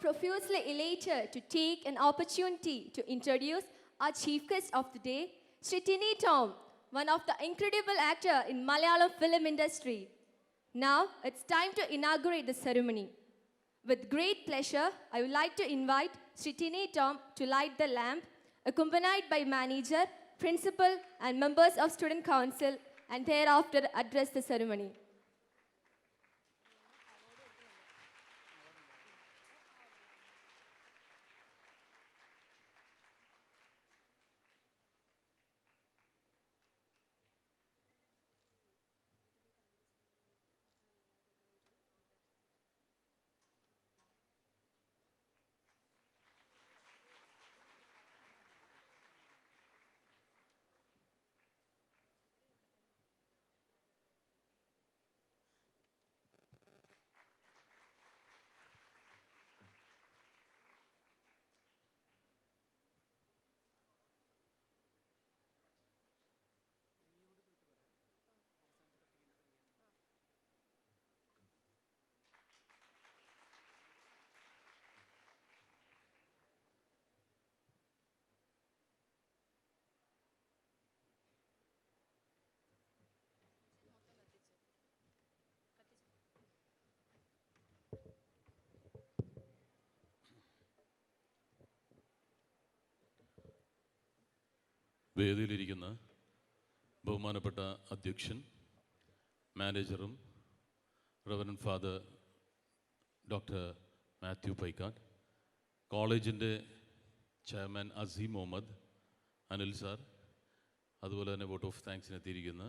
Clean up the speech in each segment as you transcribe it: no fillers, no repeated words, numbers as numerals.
profusely elated to take an opportunity to introduce our chief guest of the day, Sri Tini Tom, one of the incredible actor in Malayalam film industry. Now it's time to inaugurate the ceremony. With great pleasure, I would like to invite Sri Tini Tom to light the lamp, accompanied by manager, principal and members of student council, and thereafter address the ceremony. വേദിയിലിരിക്കുന്ന ബഹുമാനപ്പെട്ട അധ്യക്ഷൻ, മാനേജറും reverend father doctor Mathew Paikkad, കോളേജിൻ്റെ chairman Azeem Muhammad, Anil sir, അതുപോലെ തന്നെ vote of താങ്ക്സിനെത്തിയിരിക്കുന്ന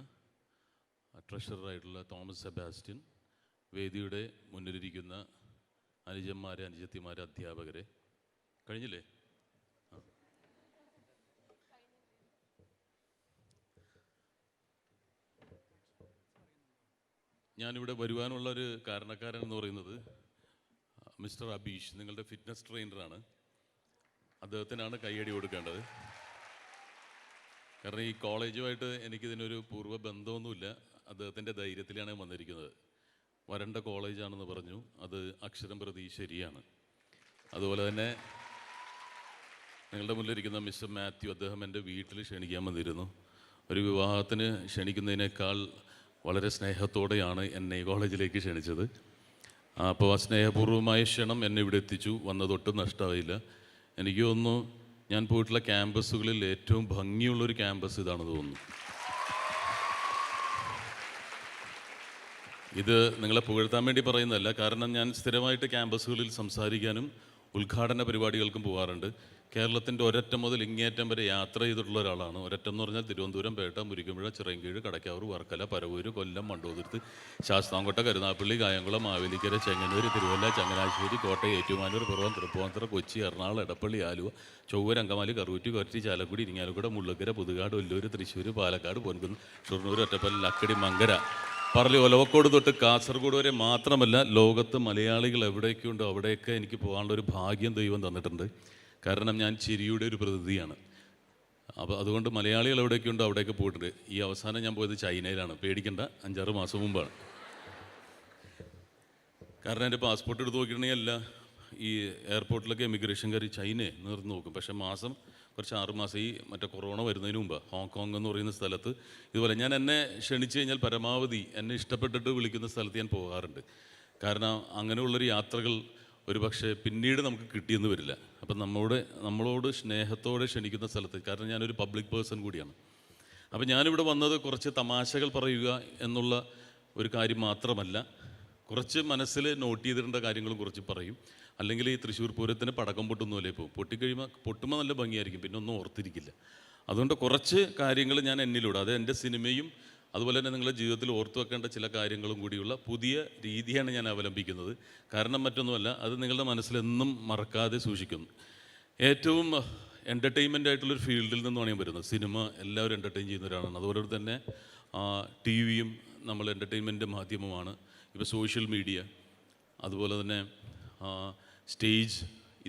ട്രഷററായിട്ടുള്ള Thomas Sebastian, വേദിയുടെ മുന്നിലിരിക്കുന്ന അനുജന്മാരെ, അനുജത്തിമാരെ, അധ്യാപകരെ. കഴിഞ്ഞില്ലേ? ഞാനിവിടെ വരുവാനുള്ളൊരു കാരണക്കാരൻ എന്ന് പറയുന്നത് മിസ്റ്റർ അബീഷ്, നിങ്ങളുടെ ഫിറ്റ്നസ് ട്രെയിനറാണ്. അദ്ദേഹത്തിനാണ് കയ്യടി കൊടുക്കേണ്ടത്. കാരണം ഈ കോളേജുമായിട്ട് എനിക്കിതിനൊരു പൂർവ്വ ബന്ധമൊന്നുമില്ല. അദ്ദേഹത്തിൻ്റെ ധൈര്യത്തിലാണ് വന്നിരിക്കുന്നത്. വരണ്ട കോളേജാണെന്ന് പറഞ്ഞു, അത് അക്ഷരം പ്രതി ശരിയാണ്. അതുപോലെ തന്നെ നിങ്ങളുടെ മുന്നിലിരിക്കുന്ന മിസ്റ്റർ മാത്യു, അദ്ദേഹം എൻ്റെ വീട്ടിൽ ക്ഷണിക്കാൻ വന്നിരുന്നു. ഒരു വിവാഹത്തിന് ക്ഷണിക്കുന്നതിനേക്കാൾ വളരെ സ്നേഹത്തോടെയാണ് എന്നെ ഈ കോളേജിലേക്ക് ക്ഷണിച്ചത്. അപ്പോൾ ആ സ്നേഹപൂർവ്വമായ ക്ഷണം എന്നെ ഇവിടെ എത്തിച്ചു. വന്നതൊട്ടും നഷ്ടമായില്ല. എനിക്ക് തോന്നുന്നു ഞാൻ പോയിട്ടുള്ള ക്യാമ്പസുകളിൽ ഏറ്റവും ഭംഗിയുള്ളൊരു ക്യാമ്പസ് ഇതാണെന്ന് തോന്നുന്നു. ഇത് നിങ്ങളെ പുകഴ്ത്താൻ വേണ്ടി പറയുന്നതല്ല, കാരണം ഞാൻ സ്ഥിരമായിട്ട് ക്യാമ്പസുകളിൽ സംസാരിക്കാനും ഉദ്ഘാടന പരിപാടികൾക്കും പോകാറുണ്ട്. കേരളത്തിൻ്റെ ഒരറ്റം മുതൽ ഇങ്ങേറ്റം വരെ യാത്ര ചെയ്തിട്ടുള്ള ഒരാളാണ്. ഒരറ്റം എന്ന് പറഞ്ഞാൽ തിരുവനന്തപുരം, പേട്ട, മുരിക്കുമ്പുഴ, ചിറയൻകീഴ്, കടക്കാവൂർ, വർക്കല, പരവൂര്, കൊല്ലം, മണ്ടോതുരുത്ത്, ശാസ്താംകോട്ട, കരുനാഗപ്പള്ളി, കായംകുളം, മാവേലിക്കര, ചെങ്ങന്നൂർ, തിരുവല്ല, ചങ്ങനാശ്ശേരി, കോട്ടയം, ഏറ്റുമാനൂർ, പിറവം, തൃപ്പൂണിത്തുറ, കൊച്ചി, എറണാകുളം, എടപ്പള്ളി, ആലുവ, ചൊവ്വൂർ, അങ്കമാലി, കറുകുറ്റി, കൊച്ചി, ചാലക്കുടി, ഇരിങ്ങാലക്കുട, മുള്ളക്കര, പുതുകാട്, ഒല്ലൂർ, തൃശ്ശൂർ, പാലക്കാട്, പൊൻകുന്ന്, ഷൊർണൂർ, ഒറ്റപ്പള്ളി, അക്കടി, മങ്കര, പറളി, ഒലവക്കോട് തൊട്ട് കാസർഗോഡ് വരെ മാത്രമല്ല, ലോകത്ത് മലയാളികൾ എവിടെയൊക്കെയുണ്ടോ അവിടെയൊക്കെ എനിക്ക് പോകാനുള്ളൊരു ഭാഗ്യം ദൈവം തന്നിട്ടുണ്ട്. കാരണം ഞാൻ ചിരിയുടെ ഒരു പ്രതിനിധിയാണ്. അപ്പോൾ അതുകൊണ്ട് മലയാളികൾ എവിടെയൊക്കെയുണ്ടോ അവിടെയൊക്കെ പോയിട്ടുണ്ട്. ഈ അവസാനം ഞാൻ പോയത് ചൈനയിലാണ്. പേടിക്കേണ്ട, 5-6 മാസം മുമ്പാണ്. കാരണം എൻ്റെ പാസ്പോർട്ട് എടുത്ത് നോക്കിയിട്ടുണ്ടെങ്കിൽ അല്ല, ഈ എയർപോർട്ടിലൊക്കെ എമിഗ്രേഷൻകാർ ചൈനയെ നിർന്ന് നോക്കും. പക്ഷേ കുറച്ച് 6 മാസം ഈ മറ്റേ കൊറോണ വരുന്നതിന് മുമ്പ് ഹോങ്കോങ് എന്ന് പറയുന്ന സ്ഥലത്ത് ഇതുപോലെ എന്നെ ക്ഷണിച്ചു കഴിഞ്ഞാൽ പരമാവധി എന്നെ ഇഷ്ടപ്പെട്ടിട്ട് വിളിക്കുന്ന സ്ഥലത്ത് ഞാൻ പോകാറുണ്ട്. കാരണം അങ്ങനെയുള്ളൊരു യാത്രകൾ ഒരു പക്ഷേ പിന്നീട് നമുക്ക് കിട്ടിയെന്ന് വരില്ല. അപ്പം നമ്മളോട് സ്നേഹത്തോടെ ക്ഷണിക്കുന്ന സ്ഥലത്ത്, കാരണം ഞാനൊരു പബ്ലിക് പേഴ്സൺ കൂടിയാണ്. അപ്പം ഞാനിവിടെ വന്നത് കുറച്ച് തമാശകൾ പറയുക എന്നുള്ള ഒരു കാര്യം മാത്രമല്ല, കുറച്ച് മനസ്സിൽ നോട്ട് ചെയ്തിടേണ്ട കാര്യങ്ങളും കുറച്ച് പറയും. അല്ലെങ്കിൽ ഈ തൃശ്ശൂർ പൂരത്തിന് പടക്കം പൊട്ടുന്നപോലെ പോകും. പൊട്ടുമ്പോൾ നല്ല ഭംഗിയായിരിക്കും, പിന്നെ ഒന്നും ഓർത്തിരിക്കില്ല. അതുകൊണ്ട് കുറച്ച് കാര്യങ്ങൾ ഞാൻ എന്നിലൂടെ, അത് എൻ്റെ സിനിമയും അതുപോലെ തന്നെ നിങ്ങളുടെ ജീവിതത്തിൽ ഓർത്തു വെക്കേണ്ട ചില കാര്യങ്ങളും കൂടിയുള്ള പുതിയ രീതിയാണ് ഞാൻ അവലംബിക്കുന്നത്. കാരണം മറ്റൊന്നുമല്ല, അത് നിങ്ങളുടെ മനസ്സിലെന്നും മറക്കാതെ സൂക്ഷിക്കുന്നു. ഏറ്റവും എൻ്റർടൈൻമെൻ്റ് ആയിട്ടുള്ളൊരു ഫീൽഡിൽ നിന്നാണ് ഞാൻ വരുന്നത്. സിനിമ എല്ലാവരും എൻ്റർടൈൻ ചെയ്യുന്നവരാണ്. അതുപോലെ തന്നെ ടി വിയും നമ്മൾ എൻ്റർടൈൻമെൻറ്റ് മാധ്യമമാണ്. ഇപ്പോൾ സോഷ്യൽ മീഡിയ, അതുപോലെ തന്നെ സ്റ്റേജ്,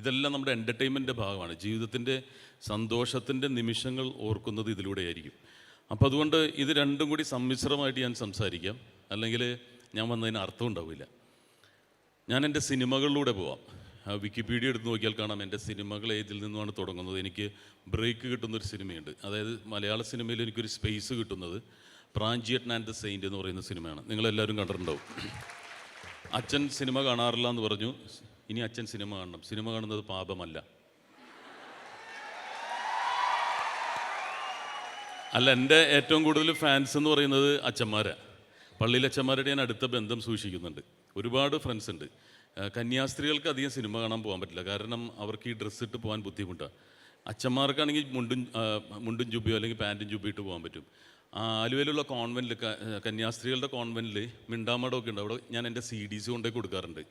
ഇതെല്ലാം നമ്മുടെ എൻ്റർടൈൻമെൻറ്റിൻ്റെ ഭാഗമാണ്. ജീവിതത്തിൻ്റെ സന്തോഷത്തിൻ്റെ നിമിഷങ്ങൾ ഓർക്കുന്നത് ഇതിലൂടെയായിരിക്കും. അപ്പോൾ അതുകൊണ്ട് ഇത് രണ്ടും കൂടി സമ്മിശ്രമായിട്ട് ഞാൻ സംസാരിക്കാം, അല്ലെങ്കിൽ ഞാൻ വന്നതിന് അർത്ഥം ഉണ്ടാവില്ല. ഞാൻ എൻ്റെ സിനിമകളിലൂടെ പോവാം. വിക്കിപീഡിയ എടുത്ത് നോക്കിയാൽ കാണാം എൻ്റെ സിനിമകൾ ഏതിൽ നിന്നുമാണ് തുടങ്ങുന്നത്. എനിക്ക് ബ്രേക്ക് കിട്ടുന്നൊരു സിനിമയുണ്ട്. അതായത് മലയാള സിനിമയിൽ എനിക്കൊരു സ്പേസ് കിട്ടുന്നത് പ്രാഞ്ചിയട്ടൻ ആൻഡ് ദ സെയിൻറ്റ് എന്ന് പറയുന്ന സിനിമയാണ്. നിങ്ങളെല്ലാവരും കണ്ടിട്ടുണ്ടാവും. അച്ഛൻ സിനിമ കാണാറില്ല എന്ന് പറഞ്ഞു. ഇനി അച്ഛൻ സിനിമ കാണണം. സിനിമ കാണുന്നത് പാപമല്ല. അല്ല, എൻ്റെ ഏറ്റവും കൂടുതൽ ഫാൻസ് എന്ന് പറയുന്നത് അച്ഛന്മാരാണ്. പള്ളിയിലെ അച്ഛന്മാരുടെ ഞാൻ അടുത്ത ബന്ധം സൂക്ഷിക്കുന്നുണ്ട്. ഒരുപാട് ഫ്രണ്ട്സ് ഉണ്ട്. കന്യാസ്ത്രീകൾക്ക് അധികം സിനിമ കാണാൻ പോകാൻ പറ്റില്ല. കാരണം അവർക്ക് ഈ ഡ്രസ്സ് ഇട്ട് പോകാൻ ബുദ്ധിമുട്ടാണ്. അച്ഛന്മാർക്കാണെങ്കിൽ മുണ്ടും ജുബിയോ അല്ലെങ്കിൽ പാൻറ്റും ജുബി ഇട്ട് പോകാൻ പറ്റും. ആലുവയിലുള്ള കോൺവെൻറ്റിൽ, കന്യാസ്ത്രീകളുടെ കോൺവെൻറ്റിൽ മിണ്ടാമടമൊക്കെ ഉണ്ട്. അവിടെ ഞാൻ എൻ്റെ CDs കൊണ്ടേ കൊടുക്കാറുണ്ട്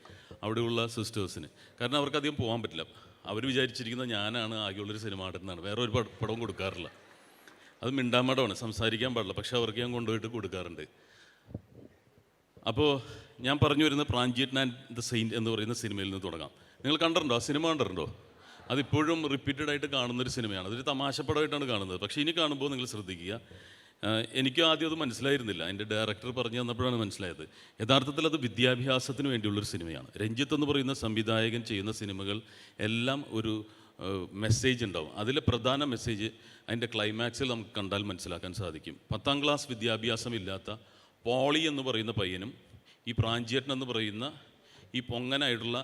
അവിടെയുള്ള സിസ്റ്റേഴ്സിന്. കാരണം അവർക്ക് അധികം പോകാൻ പറ്റില്ല. അവർ വിചാരിച്ചിരിക്കുന്നത് ഞാനാണ് ആകെയുള്ളൊരു സിനിമ നടന്നാണ്. വേറെ ഒരു പടവും കൊടുക്കാറില്ല. അത് മിണ്ടാമടമാണ്, സംസാരിക്കാൻ പാടില്ല. പക്ഷെ അവർക്ക് ഞാൻ കൊണ്ടുപോയിട്ട് കൊടുക്കാറുണ്ട്. അപ്പോൾ ഞാൻ പറഞ്ഞു വരുന്നത് പ്രാഞ്ചിയട്ടൻ ആൻഡ് ദ സെയിൻറ്റ് എന്ന് പറയുന്ന സിനിമയിൽ നിന്ന് തുടങ്ങാം. നിങ്ങൾ കണ്ടിട്ടുണ്ടോ? ആ സിനിമ കണ്ടിട്ടുണ്ടോ? അതിപ്പോഴും റിപ്പീറ്റഡ് ആയിട്ട് കാണുന്നൊരു സിനിമയാണ്. അതൊരു തമാശപ്പടമായിട്ടാണ് കാണുന്നത്. പക്ഷേ ഇനി കാണുമ്പോൾ നിങ്ങൾ ശ്രദ്ധിക്കുക. എനിക്ക് ആദ്യം അത് മനസ്സിലായിരുന്നില്ല. എൻ്റെ ഡയറക്ടർ പറഞ്ഞു തന്നപ്പോഴാണ് മനസ്സിലായത്. യഥാർത്ഥത്തിൽ അത് വിദ്യാഭ്യാസത്തിന് വേണ്ടിയുള്ളൊരു സിനിമയാണ്. രഞ്ജിത്ത് എന്ന് പറയുന്ന സംവിധായകൻ ചെയ്യുന്ന സിനിമകൾ എല്ലാം ഒരു മെസ്സേജ് ഉണ്ടാവും. അതിലെ പ്രധാന മെസ്സേജ് അതിൻ്റെ ക്ലൈമാക്സിൽ നമുക്ക് കണ്ടാൽ മനസ്സിലാക്കാൻ സാധിക്കും. 10ാം ക്ലാസ് വിദ്യാഭ്യാസമില്ലാത്ത പോളി എന്ന് പറയുന്ന പയ്യനും ഈ പ്രാഞ്ചിയട്ടൻ എന്ന് പറയുന്ന ഈ പൊങ്ങനായിട്ടുള്ള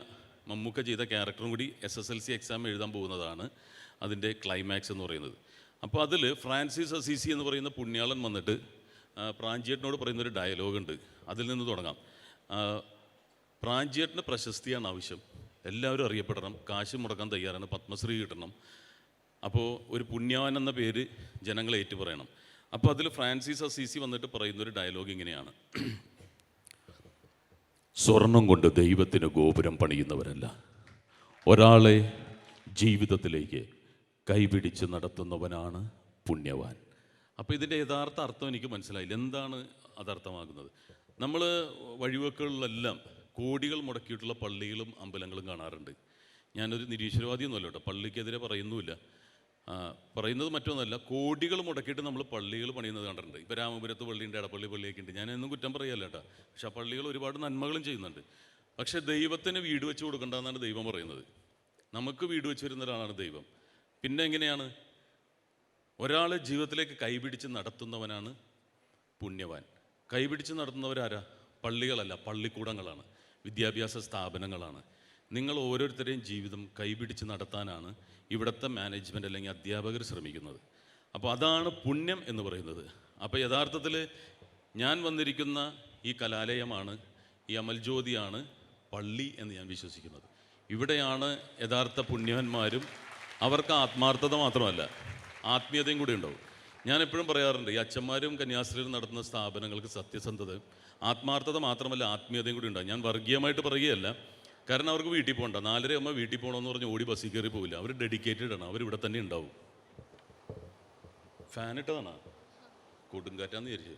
മമ്മൂക്ക ചെയ്ത ക്യാരക്ടറും കൂടി SSLC എക്സാം എഴുതാൻ പോകുന്നതാണ് അതിൻ്റെ ക്ലൈമാക്സ് എന്ന് പറയുന്നത്. അപ്പോൾ അതിൽ ഫ്രാൻസിസ് അസീസി എന്ന് പറയുന്ന പുണ്യാളൻ വന്നിട്ട് പ്രാഞ്ചിയട്ടനോട് പറയുന്നൊരു ഡയലോഗുണ്ട്. അതിൽ നിന്ന് തുടങ്ങാം. പ്രാഞ്ചിയട്ടന് പ്രശസ്തിയാണ് ആവശ്യം, എല്ലാവരും അറിയപ്പെടണം, കാശ് മുടക്കാൻ തയ്യാറാണ്, പത്മശ്രീ കിട്ടണം. അപ്പോൾ ഒരു പുണ്യാവൻ എന്ന പേര് ജനങ്ങളെ ഏറ്റുപറയണം. അപ്പോൾ അതിൽ ഫ്രാൻസിസ് അസീസി വന്നിട്ട് പറയുന്നൊരു ഡയലോഗ് ഇങ്ങനെയാണ്: സ്വർണം കൊണ്ട് ദൈവത്തിന് ഗോപുരം പണിയുന്നവരല്ല, ഒരാളെ ജീവിതത്തിലേക്ക് കൈപിടിച്ച് നടത്തുന്നവനാണ് പുണ്യവാൻ. അപ്പോൾ ഇതിൻ്റെ യഥാർത്ഥ അർത്ഥം എനിക്ക് മനസ്സിലായില്ല. എന്താണ് അതർത്ഥമാകുന്നത്? നമ്മൾ വഴിവെക്കുകളിലെല്ലാം കോടികൾ മുടക്കിയിട്ടുള്ള പള്ളികളും അമ്പലങ്ങളും കാണാറുണ്ട്. ഞാനൊരു നിരീശ്വരവാദിയൊന്നുമല്ല കേട്ടോ, പള്ളിക്കെതിരെ പറയുന്നുമില്ല. പറയുന്നത് മറ്റൊന്നുമല്ല, കോടികൾ മുടക്കിയിട്ട് നമ്മൾ പള്ളികൾ പണിയുന്നത് കണ്ടിട്ടുണ്ട്. ഇപ്പോൾ രാമപുരത്ത് പള്ളിയുണ്ട്, എടപ്പള്ളി പള്ളിയൊക്കെ ഉണ്ട്. ഞാനൊന്നും കുറ്റം പറയല്ല കേട്ടോ. പക്ഷെ ആ പള്ളികൾ ഒരുപാട് നന്മകളും ചെയ്യുന്നുണ്ട്. പക്ഷേ ദൈവത്തിന് വീട് വെച്ച് കൊടുക്കേണ്ടതെന്നാണ് ദൈവം പറയുന്നത്. നമുക്ക് വീട് വെച്ച് വരുന്ന ഒരാളാണ് ദൈവം. പിന്നെ എങ്ങനെയാണ് ഒരാളെ ജീവിതത്തിലേക്ക് കൈപിടിച്ച് നടത്തുന്നവനാണ് പുണ്യവാൻ? കൈപിടിച്ച് നടത്തുന്നവരാരാ? പള്ളികളല്ല, പള്ളിക്കൂടങ്ങളാണ്, വിദ്യാഭ്യാസ സ്ഥാപനങ്ങളാണ്. നിങ്ങൾ ഓരോരുത്തരെയും ജീവിതം കൈപിടിച്ച് നടത്താനാണ് ഇവിടുത്തെ മാനേജ്മെൻറ്റ് അല്ലെങ്കിൽ അധ്യാപകർ ശ്രമിക്കുന്നത്. അപ്പോൾ അതാണ് പുണ്യം എന്ന് പറയുന്നത്. അപ്പോൾ യഥാർത്ഥത്തിൽ ഞാൻ വന്നിരിക്കുന്ന ഈ കലാലയമാണ്, ഈ അമൽജ്യോതിയാണ് പള്ളി എന്ന് ഞാൻ വിശ്വസിക്കുന്നത്. ഇവിടെയാണ് യഥാർത്ഥ പുണ്യവന്മാരും. അവർക്ക് ആത്മാർത്ഥത മാത്രമല്ല, ആത്മീയതയും കൂടി ഉണ്ടാവും. ഞാൻ എപ്പോഴും പറയാറുണ്ട്, ഈ അച്ഛന്മാരും കന്യാസ്ത്രീകളും നടത്തുന്ന സ്ഥാപനങ്ങൾക്ക് സത്യസന്ധത, ആത്മാർത്ഥത മാത്രമല്ല ആത്മീയതയും കൂടി ഉണ്ടാവും. ഞാൻ വർഗീയമായിട്ട് പറയുകയല്ല. കാരണം അവർക്ക് വീട്ടിൽ പോകണ്ട, 4:30 ആകുമ്പോൾ വീട്ടിൽ പോകണമെന്ന് പറഞ്ഞ് ഓടി ബസ്സിൽ കയറി പോകില്ല. അവർ ഡെഡിക്കേറ്റഡ് ആണ്, അവരിവിടെ തന്നെ ഉണ്ടാവും. ഫാനിട്ടതാണ്, കൊടുങ്കാറ്റാന്ന് വിചാരിച്ചു.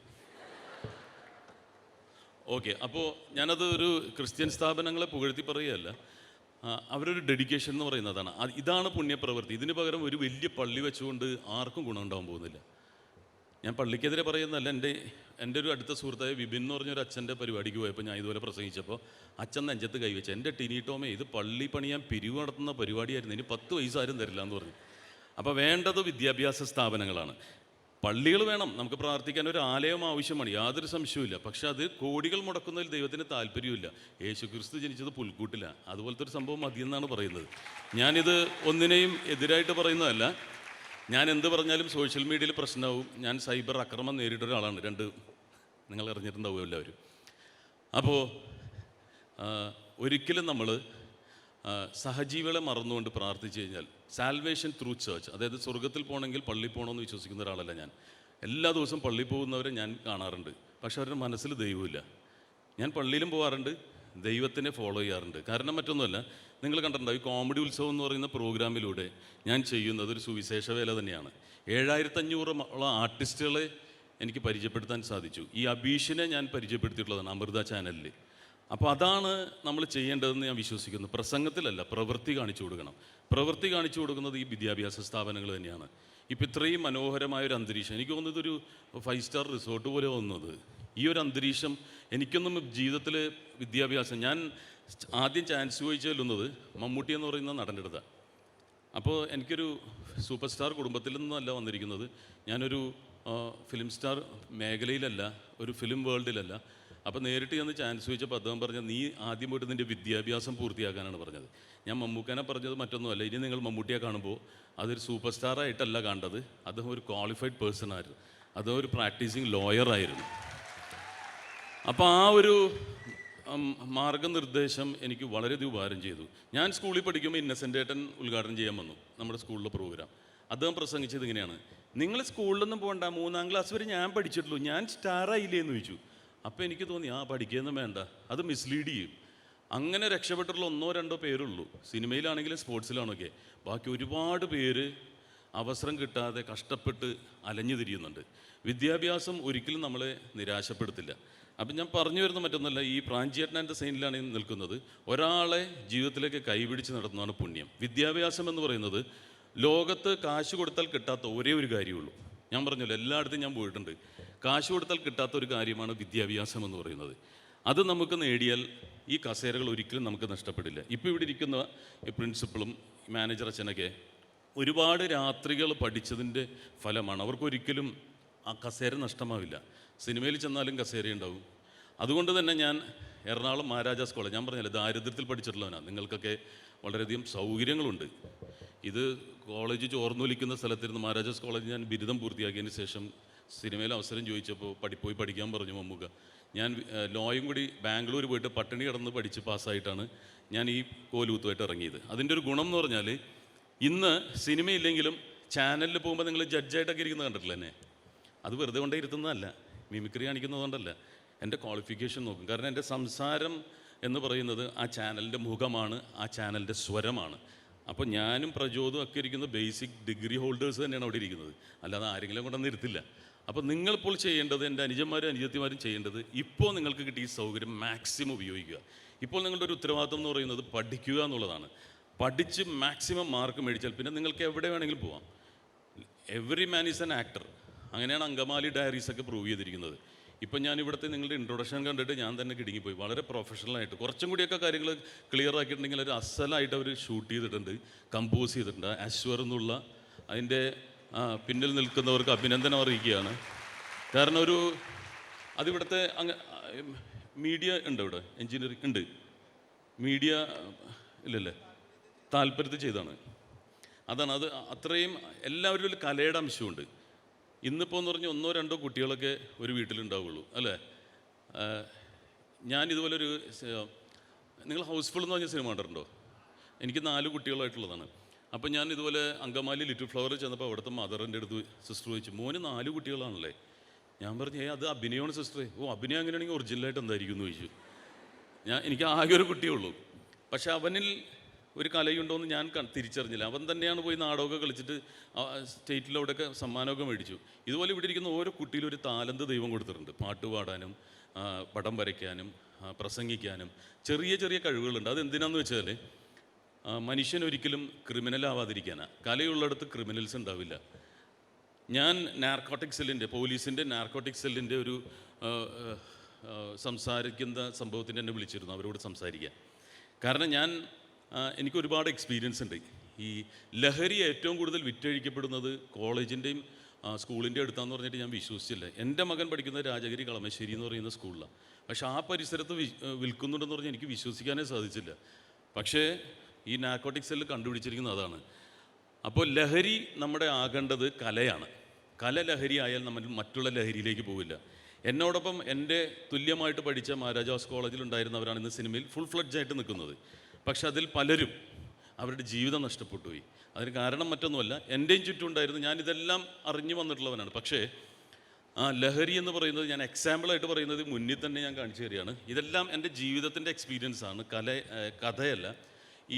ഓക്കെ, അപ്പോൾ ഞാനത് ഒരു ക്രിസ്ത്യൻ സ്ഥാപനങ്ങളെ പുകഴ്ത്തി പറയുകയല്ല. അവരൊരു ഡെഡിക്കേഷൻ എന്ന് പറയുന്നതാണ്. ഇതാണ് പുണ്യപ്രവൃത്തി. ഇതിന് പകരം ഒരു വലിയ പള്ളി വെച്ചുകൊണ്ട് ആർക്കും ഗുണമുണ്ടാകാൻ പോകുന്നില്ല. ഞാൻ പള്ളിക്കെതിരെ പറയുന്നതല്ല. എൻ്റെ ഒരു അടുത്ത സുഹൃത്തായ വിപിൻ എന്ന് പറഞ്ഞൊരു അച്ഛൻ്റെ പരിപാടിക്ക് പോയപ്പോൾ ഞാൻ ഇതുപോലെ പ്രസംഗിച്ചപ്പോൾ അച്ഛൻ നെഞ്ചത്ത് കൈവച്ച്, എൻ്റെ ടിനിട്ടോമേ, ഇത് പള്ളി പണിയാൻ പിരിവ് നടത്തുന്ന പരിപാടിയായിരുന്നു, ഇനി 10 പൈസ ആരും തരില്ല എന്ന് പറഞ്ഞു. അപ്പോൾ വേണ്ടത് വിദ്യാഭ്യാസ സ്ഥാപനങ്ങളാണ്. പള്ളികൾ വേണം, നമുക്ക് പ്രാർത്ഥിക്കാൻ ഒരു ആലയം ആവശ്യമാണ്, യാതൊരു സംശയവുമില്ല. പക്ഷെ അത് കോടികൾ മുടക്കുന്നതിൽ ദൈവത്തിന് താല്പര്യമില്ല. യേശു ക്രിസ്തു ജനിച്ചത് പുൽക്കൂട്ടിലാണ്, അതുപോലത്തെ ഒരു സംഭവം മതിയെന്നാണ് പറയുന്നത്. ഞാനിത് ഒന്നിനെയും എതിരായിട്ട് പറയുന്നതല്ല. ഞാൻ എന്ത് പറഞ്ഞാലും സോഷ്യൽ മീഡിയയിൽ പ്രശ്നമാവും. ഞാൻ സൈബർ ആക്രമണം നേരിട്ട ഒരാളാണ്. നിങ്ങൾ അറിഞ്ഞിട്ടുണ്ടാവും എല്ലാവരും. അപ്പോൾ ഒരിക്കലും നമ്മൾ സഹജീവികളെ മറന്നുകൊണ്ട് പ്രാർത്ഥിച്ചു കഴിഞ്ഞാൽ സാൽവേഷൻ ത്രൂ ചേർച്ച്, അതായത് സ്വർഗത്തിൽ പോകണമെങ്കിൽ പള്ളി പോകണമെന്ന് വിശ്വസിക്കുന്ന ഒരാളല്ല ഞാൻ. എല്ലാ ദിവസവും പള്ളിയിൽ പോകുന്നവരെ ഞാൻ കാണാറുണ്ട്. പക്ഷെ അവരുടെ മനസ്സിൽ ദൈവമില്ല. ഞാൻ പള്ളിയിലും പോകാറുണ്ട്, ദൈവത്തിനെ ഫോളോ ചെയ്യാറുണ്ട്. കാരണം മറ്റൊന്നുമല്ല, നിങ്ങൾ കണ്ടിട്ടുണ്ടോ, ഈ കോമഡി ഉത്സവം എന്ന് പറയുന്ന പ്രോഗ്രാമിലൂടെ ഞാൻ ചെയ്യുന്നത് ഒരു സുവിശേഷ വേല തന്നെയാണ്. 7500 ആർട്ടിസ്റ്റുകളെ എനിക്ക് പരിചയപ്പെടുത്താൻ സാധിച്ചു. ഈ അബീഷിനെ ഞാൻ പരിചയപ്പെടുത്തിയിട്ടുള്ളതാണ് അമൃത ചാനലിൽ. അപ്പോൾ അതാണ് നമ്മൾ ചെയ്യേണ്ടതെന്ന് ഞാൻ വിശ്വസിക്കുന്നു. പ്രസംഗത്തിലല്ല, പ്രവൃത്തി കാണിച്ചു കൊടുക്കണം. പ്രവൃത്തി കാണിച്ചു കൊടുക്കുന്നത് ഈ വിദ്യാഭ്യാസ സ്ഥാപനങ്ങൾ തന്നെയാണ്. ഇപ്പം ഇത്രയും മനോഹരമായൊരു അന്തരീക്ഷം, എനിക്ക് തോന്നുന്നത് ഒരു 5 സ്റ്റാർ റിസോർട്ട് പോലെ തോന്നുന്നത്. ഈ ഒരു അന്തരീക്ഷം എനിക്കൊന്നും ജീവിതത്തിൽ വിദ്യാഭ്യാസം, ഞാൻ ആദ്യം ചാൻസ് ചോദിച്ചു ചെല്ലുന്നത് മമ്മൂട്ടി എന്ന് പറയുന്ന നടൻ്റെ അടുത്താണ്. അപ്പോൾ എനിക്കൊരു സൂപ്പർ സ്റ്റാർ കുടുംബത്തിൽ നിന്നല്ല വന്നിരിക്കുന്നത്, ഞാനൊരു ഫിലിം സ്റ്റാർ മേഖലയിലല്ല, ഒരു ഫിലിം വേൾഡിലല്ല. അപ്പോൾ നേരിട്ട് ചെന്ന് ചാൻസ് ചോദിച്ചപ്പോൾ അദ്ദേഹം പറഞ്ഞത്, നീ ആദ്യം പോയിട്ട് നിൻ്റെ വിദ്യാഭ്യാസം പൂർത്തിയാക്കാനാണ് പറഞ്ഞത്. ഞാൻ മമ്മൂക്കനെ പറഞ്ഞത് മറ്റൊന്നുമല്ല, ഇനി നിങ്ങൾ മമ്മൂട്ടിയെ കാണുമ്പോൾ അതൊരു സൂപ്പർ സ്റ്റാറായിട്ടല്ല കണ്ടത്, അദ്ദേഹം ഒരു ക്വാളിഫൈഡ് പേഴ്സൺ ആയിരുന്നു, അദ്ദേഹം ഒരു പ്രാക്ടീസിങ് ലോയറായിരുന്നു. അപ്പോൾ ആ ഒരു മാർഗനിർദ്ദേശം എനിക്ക് വളരെയധികം ഉപകാരം ചെയ്തു. ഞാൻ സ്കൂളിൽ പഠിക്കുമ്പോൾ ഇന്നസെൻ്റ് ഏട്ടൻ ഉദ്ഘാടനം ചെയ്യാൻ വന്നു നമ്മുടെ സ്കൂളിലെ പ്രോഗ്രാം. അദ്ദേഹം പ്രസംഗിച്ചത് ഇങ്ങനെയാണ്, നിങ്ങൾ സ്കൂളിലൊന്നും പോകണ്ട, 3ാം ക്ലാസ് വരെ ഞാൻ പഠിച്ചിട്ടുള്ളൂ, ഞാൻ സ്റ്റാറായില്ലേ എന്ന് ചോദിച്ചു. അപ്പോൾ എനിക്ക് തോന്നി പഠിക്കുകയൊന്നും വേണ്ട, അത് മിസ്ലീഡ് ചെയ്യും. അങ്ങനെ രക്ഷപ്പെട്ടിട്ടുള്ള 1-2 പേരുള്ളൂ, സിനിമയിലാണെങ്കിലും സ്പോർട്സിലാണൊക്കെ. ബാക്കി ഒരുപാട് പേര് അവസരം കിട്ടാതെ കഷ്ടപ്പെട്ട് അലഞ്ഞു തിരിയുന്നുണ്ട്. വിദ്യാഭ്യാസം ഒരിക്കലും നമ്മളെ നിരാശപ്പെടുത്തില്ല. അപ്പം ഞാൻ പറഞ്ഞു വരുന്ന മറ്റൊന്നല്ല, ഈ പ്രാഞ്ചിയേട്ടൻ്റെ സൈനിലാണ് നിൽക്കുന്നത്. ഒരാളെ ജീവിതത്തിലേക്ക് കൈപിടിച്ച് നടത്തുന്നതാണ് പുണ്യം. വിദ്യാഭ്യാസം എന്ന് പറയുന്നത് ലോകത്ത് കാശ് കൊടുത്താൽ കിട്ടാത്ത ഒരേ ഒരു കാര്യമുള്ളൂ. ഞാൻ പറഞ്ഞല്ലോ, എല്ലായിടത്തും ഞാൻ പോയിട്ടുണ്ട്. കാശ് കൊടുത്താൽ കിട്ടാത്ത ഒരു കാര്യമാണ് വിദ്യാഭ്യാസം എന്ന് പറയുന്നത്. അത് നമുക്ക് നേടിയാൽ ഈ കസേരകൾ ഒരിക്കലും നമുക്ക് നഷ്ടപ്പെടില്ല. ഇപ്പോൾ ഇവിടെ ഇരിക്കുന്ന പ്രിൻസിപ്പളും മാനേജർ അച്ഛനൊക്കെ ഒരുപാട് രാത്രികൾ പഠിച്ചതിൻ്റെ ഫലമാണ്. അവർക്കൊരിക്കലും ആ കസേര നഷ്ടമാവില്ല. സിനിമയിൽ ചെന്നാലും കസേരയുണ്ടാവും. അതുകൊണ്ട് തന്നെ ഞാൻ എറണാകുളം മഹാരാജാസ് കോളേജ്, ഞാൻ പറഞ്ഞില്ല ദാരിദ്ര്യത്തിൽ പഠിച്ചിട്ടുള്ളവനാണ്, നിങ്ങൾക്കൊക്കെ വളരെയധികം സൗകര്യങ്ങളുണ്ട്. ഇത് കോളേജ് ചോർന്നൊലിക്കുന്ന സ്ഥലത്തിരുന്ന് മഹാരാജാസ് കോളേജ് ഞാൻ ബിരുദം പൂർത്തിയാക്കിയതിന് ശേഷം സിനിമയിൽ അവസരം ചോദിച്ചപ്പോൾ പോയി പഠിക്കാൻ പറഞ്ഞു മമ്മൂക്ക. ഞാൻ ലോയും കൂടി ബാംഗ്ലൂർ പോയിട്ട് പട്ടിണി കിടന്ന് പഠിച്ച് പാസ്സായിട്ടാണ് ഞാൻ ഈ കോലൂത്തുമായിട്ട് ഇറങ്ങിയത്. അതിൻ്റെ ഒരു ഗുണം എന്ന് പറഞ്ഞാൽ, ഇന്ന് സിനിമയില്ലെങ്കിലും ചാനലിൽ പോകുമ്പോൾ നിങ്ങൾ ജഡ്ജായിട്ടൊക്കെ ഇരിക്കുന്നത് കണ്ടിട്ടില്ല എന്നെ. അത് വെറുതെ കൊണ്ടേ ഇരുത്തുന്നതല്ല, മിമിക്രി കാണിക്കുന്നതുകൊണ്ടല്ല, എൻ്റെ ക്വാളിഫിക്കേഷൻ നോക്കും. കാരണം എൻ്റെ സംസാരം എന്ന് പറയുന്നത് ആ ചാനലിൻ്റെ മുഖമാണ്, ആ ചാനലിൻ്റെ സ്വരമാണ്. അപ്പോൾ ഞാനും പ്രചോദും ഒക്കെ ഇരിക്കുന്ന ബേസിക് ഡിഗ്രി ഹോൾഡേഴ്സ് തന്നെയാണ് അവിടെ ഇരിക്കുന്നത്, അല്ലാതെ ആരെങ്കിലും കൊണ്ടൊന്നും ഇരുത്തില്ല. അപ്പോൾ നിങ്ങളിപ്പോൾ ചെയ്യേണ്ടത്, എൻ്റെ അനുജന്മാരും അനുജത്തിമാരും ചെയ്യേണ്ടത്, ഇപ്പോൾ നിങ്ങൾക്ക് കിട്ടിയ സൗകര്യം മാക്സിമം ഉപയോഗിക്കുക. ഇപ്പോൾ നിങ്ങളുടെ ഒരു ഉത്തരവാദിത്വം എന്ന് പറയുന്നത് പഠിക്കുക എന്നുള്ളതാണ്. പഠിച്ച് മാക്സിമം മാർക്ക് മേടിച്ചാൽ പിന്നെ നിങ്ങൾക്ക് എവിടെ വേണമെങ്കിലും പോവാം. Every man is an actor. അങ്ങനെയാണ് അങ്കമാലി ഡയറീസൊക്കെ പ്രൂവ് ചെയ്തിരിക്കുന്നത്. ഇപ്പം ഞാൻ ഇവിടുത്തെ നിങ്ങളുടെ ഇൻട്രൊഡക്ഷൻ കണ്ടിട്ട് ഞാൻ തന്നെ കിടുങ്ങിപ്പോയി. വളരെ പ്രൊഫഷണലായിട്ട് കുറച്ചും കൂടിയൊക്കെ കാര്യങ്ങൾ ക്ലിയർ ആക്കിയിട്ടുണ്ടെങ്കിൽ ഒരു അസലായിട്ട് അവർ ഷൂട്ട് ചെയ്തിട്ടുണ്ട്, കമ്പോസ് ചെയ്തിട്ടുണ്ട്. അശ്വർ എന്നുള്ള അതിൻ്റെ പിന്നിൽ നിൽക്കുന്നവർക്ക് അഭിനന്ദനം അറിയിക്കുകയാണ്. കാരണം അതിവിടുത്തെ മീഡിയ ഉണ്ട്, ഇവിടെ എൻജിനീയറിംഗ് ഉണ്ട്, മീഡിയ ഇല്ലല്ലേ, താല്പര്യത്തിൽ ചെയ്താണ്. അതാണ് അത്. അത്രയും എല്ലാവരും ഒരു കലയുടെ അംശമുണ്ട്. ഇന്നിപ്പോൾ എന്ന് പറഞ്ഞാൽ 1-2 കുട്ടികളൊക്കെ ഒരു വീട്ടിലുണ്ടാവുള്ളൂ, അല്ലേ? ഞാനിതുപോലെ നിങ്ങൾ ഹൗസ്ഫുൾ എന്ന് പറഞ്ഞ സിനിമ കണ്ടിട്ടുണ്ടോ? എനിക്ക് 4 കുട്ടികളായിട്ടുള്ളതാണ്. അപ്പം ഞാൻ ഇതുപോലെ അങ്കമാലി ലിറ്റിൽ ഫ്ലവർ ചെന്നപ്പോൾ അവിടുത്തെ മദറിൻ്റെ അടുത്ത് സിസ്റ്റർ ചോദിച്ചു, മോന് 4 കുട്ടികളാണല്ലേ? ഞാൻ പറഞ്ഞു, അത് അഭിനയമാണ് സിസ്റ്ററെ. അഭിനയം അങ്ങനെയാണെങ്കിൽ ഒറിജിനലായിട്ട് എന്തായിരിക്കും എന്ന് ചോദിച്ചു. എനിക്ക് ആകെ ഒരു കുട്ടിയുള്ളൂ. പക്ഷെ അവനിൽ ഒരു കലയുണ്ടോയെന്ന് ഞാൻ തിരിച്ചറിഞ്ഞില്ല. അവൻ തന്നെയാണ് പോയി നാടകമൊക്കെ കളിച്ചിട്ട് സ്റ്റേറ്റിലവിടെയൊക്കെ സമ്മാനമൊക്കെ മേടിച്ചു. ഇതുപോലെ ഇവിടെ ഇരിക്കുന്ന ഓരോ കുട്ടിയിലും ഒരു താലന്ത് ദൈവം കൊടുത്തിട്ടുണ്ട്. പാട്ട് പാടാനും പടം വരയ്ക്കാനും പ്രസംഗിക്കാനും ചെറിയ ചെറിയ കഴിവുകളുണ്ട്. അതെന്തിനാന്ന് വെച്ചാൽ മനുഷ്യനൊരിക്കലും ക്രിമിനലാവാതിരിക്കാനാണ്. കലയുള്ളിടത്ത് ക്രിമിനൽസ് ഉണ്ടാവില്ല. ഞാൻ നാർക്കോട്ടിക് സെല്ലിൻ്റെ, പോലീസിൻ്റെ നാർക്കോട്ടിക് സെല്ലിൻ്റെ ഒരു സംസാരിക്കുന്ന സംഭവത്തിന് എന്നെ വിളിച്ചിരുന്നു അവരോട് സംസാരിക്കാൻ. കാരണം എനിക്ക് ഒരുപാട് എക്സ്പീരിയൻസ് ഉണ്ട്. ഈ ലഹരി ഏറ്റവും കൂടുതൽ വിറ്റഴിക്കപ്പെടുന്നത് കോളേജിൻ്റെയും സ്കൂളിൻ്റെ അടുത്താന്ന് പറഞ്ഞിട്ട് ഞാൻ വിശ്വസിച്ചില്ല. എൻ്റെ മകൻ പഠിക്കുന്നത് രാജഗിരി കളമശ്ശേരി എന്ന് പറയുന്ന സ്കൂളിലാണ്. പക്ഷേ ആ പരിസരത്ത് വിൽക്കുന്നുണ്ടെന്ന് പറഞ്ഞാൽ എനിക്ക് വിശ്വസിക്കാനേ സാധിച്ചില്ല. പക്ഷേ ഈ നാർക്കോട്ടിക് സെല്ല് കണ്ടുപിടിച്ചിരിക്കുന്നത് അതാണ്. അപ്പോൾ ലഹരി നമ്മുടെ ആകേണ്ടത് കലയാണ്. കല ലഹരി ആയാൽ നമ്മൾ മറ്റുള്ള ലഹരിയിലേക്ക് പോവില്ല. എന്നോടൊപ്പം എൻ്റെ തുല്യമായിട്ട് പഠിച്ച മഹാരാജാസ് കോളേജിലുണ്ടായിരുന്നവരാണ് ഇന്ന് സിനിമയിൽ ഫുൾ ഫ്ലഡ്ജായിട്ട് നിൽക്കുന്നത്. പക്ഷെ അതിൽ പലരും അവരുടെ ജീവിതം നഷ്ടപ്പെട്ടു പോയി. അതിന് കാരണം മറ്റൊന്നുമല്ല, എൻ്റെയും ചുറ്റും ഉണ്ടായിരുന്നു. ഞാനിതെല്ലാം അറിഞ്ഞു വന്നിട്ടുള്ളവനാണ്. പക്ഷേ ലഹരി എന്ന് പറയുന്നത്, ഞാൻ എക്സാമ്പിളായിട്ട് പറയുന്നത് മുന്നിൽ തന്നെ ഞാൻ കാണിച്ചു തരികയാണ്. ഇതെല്ലാം എൻ്റെ ജീവിതത്തിൻ്റെ എക്സ്പീരിയൻസാണ്, കഥയല്ല.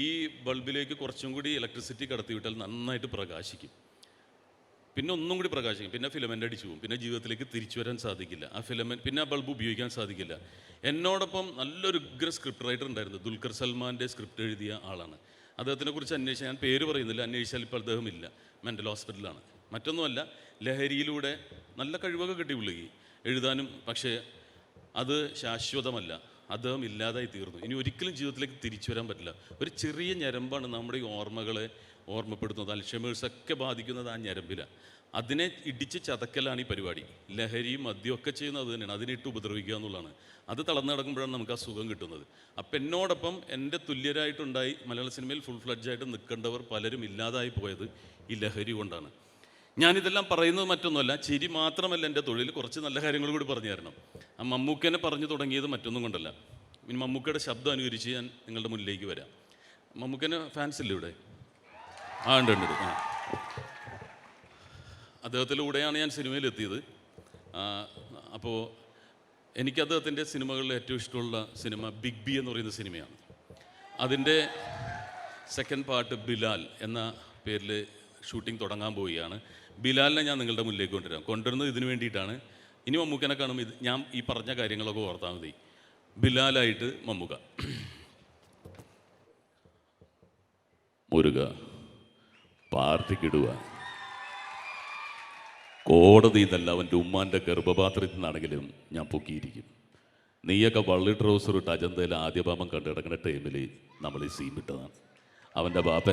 ഈ ബൾബിലേക്ക് കുറച്ചും കൂടി ഇലക്ട്രിസിറ്റി കടത്തിവിട്ടാൽ നന്നായിട്ട് പ്രകാശിക്കും, പിന്നെ ഒന്നും കൂടി പ്രകാശിക്കും, പിന്നെ ഫിലമെൻ്റ് അടിച്ചു പോകും, പിന്നെ ജീവിതത്തിലേക്ക് തിരിച്ചു വരാൻ സാധിക്കില്ല. പിന്നെ ആ ബൾബ് ഉപയോഗിക്കാൻ സാധിക്കില്ല. എന്നോടൊപ്പം നല്ലൊരു ഉഗ്ര സ്ക്രിപ്റ്റ് റൈറ്റർ ഉണ്ടായിരുന്നു, ദുൽഖർ സൽമാൻ്റെ സ്ക്രിപ്റ്റ് എഴുതിയ ആളാണ്. അദ്ദേഹത്തിനെ കുറിച്ച് അന്വേഷിച്ചാൽ, ഞാൻ പേര് പറയുന്നില്ല, അന്വേഷിച്ചാൽ ഇപ്പോൾ അദ്ദേഹം ഇല്ല, മെൻ്റൽ ഹോസ്പിറ്റലാണ്. മറ്റൊന്നുമല്ല, ലഹരിയിലൂടെ നല്ല കഴിവൊക്കെ കിട്ടി പുള്ളിക്ക് എഴുതാനും. പക്ഷേ അത് ശാശ്വതമല്ല. അദ്ദേഹം ഇല്ലാതായി തീർന്നു. ഇനി ഒരിക്കലും ജീവിതത്തിലേക്ക് തിരിച്ചു വരാൻ പറ്റില്ല. ഒരു ചെറിയ ഞരമ്പാണ് നമ്മുടെ ഈ ഓർമ്മകളെ ഓർമ്മപ്പെടുത്തുന്നത്. അൽഷമേഴ്സൊക്കെ ബാധിക്കുന്നത് ആ ഞരമ്പിലാണ്. അതിനെ ഇടിച്ച് ചതക്കലാണ് ഈ പരിപാടി. ലഹരിയും മദ്യമൊക്കെ ചെയ്യുന്നത് അത് തന്നെയാണ്. അതിനിട്ട് ഉപദ്രവിക്കുക എന്നുള്ളതാണ്. അത് തളർന്നു നടക്കുമ്പോഴാണ് നമുക്ക് ആ സുഖം കിട്ടുന്നത്. അപ്പം എന്നോടൊപ്പം എൻ്റെ തുല്യരായിട്ടുണ്ടായി മലയാള സിനിമയിൽ ഫുൾ ഫ്ലഡ്ജായിട്ട് നിൽക്കേണ്ടവർ പലരും ഇല്ലാതായി പോയത് ഈ ലഹരി കൊണ്ടാണ്. ഞാനിതെല്ലാം പറയുന്നത് മറ്റൊന്നുമല്ല, ചിരി മാത്രമല്ല എൻ്റെ തൊഴിൽ, കുറച്ച് നല്ല കാര്യങ്ങൾ കൂടി പറഞ്ഞു തരണം. ആ മമ്മൂക്കനെ പറഞ്ഞു തുടങ്ങിയത് മറ്റൊന്നും കൊണ്ടല്ല. ഇനി മമ്മൂക്കയുടെ ശബ്ദം അനുകരിച്ച് ഞാൻ നിങ്ങളുടെ മുന്നിലേക്ക് വരാം. മമ്മൂക്കന് ഫാൻസ് ഇല്ലേ ഇവിടെ? ആ ഉണ്ട് ഉണ്ട്. ആ, അദ്ദേഹത്തിലൂടെയാണ് ഞാൻ സിനിമയിലെത്തിയത്. അപ്പോൾ എനിക്ക് അദ്ദേഹത്തിൻ്റെ സിനിമകളിൽ ഏറ്റവും ഇഷ്ടമുള്ള സിനിമ ബിഗ് ബി എന്ന് പറയുന്ന സിനിമയാണ്. അതിൻ്റെ സെക്കൻഡ് പാർട്ട് ബിലാൽ എന്ന പേരിൽ ഷൂട്ടിംഗ് തുടങ്ങാൻ പോവുകയാണ്. ബിലാലിനെ ഞാൻ നിങ്ങളുടെ മുന്നിലേക്ക് കൊണ്ടുവരുന്നത് ഇതിനു വേണ്ടിയിട്ടാണ്. ഇനി മമ്മൂക്കനെ കാണും ഇത് ഞാൻ ഈ പറഞ്ഞ കാര്യങ്ങളൊക്കെ ഓർത്താൽ മതി. ബിലാലായിട്ട് മമ്മൂക്ക. മുരുക പാർട്ടിക്കിടുക, കോടതി എന്നല്ല അവൻ്റെ ഉമ്മാൻ്റെ ഗർഭപാത്രത്തിൽ നിന്നാണെങ്കിലും ഞാൻ പൊക്കിയിരിക്കും. നീയൊക്കെ വള്ളി ട്രൗസർ ഇട്ട് അജന്തയിൽ ആദ്യഭാമം കണ്ടു കിടക്കുന്ന ടൈമിൽ നമ്മൾ ഈ സീൻ വിട്ടതാണ്. അവൻ്റെ ബാപ്പ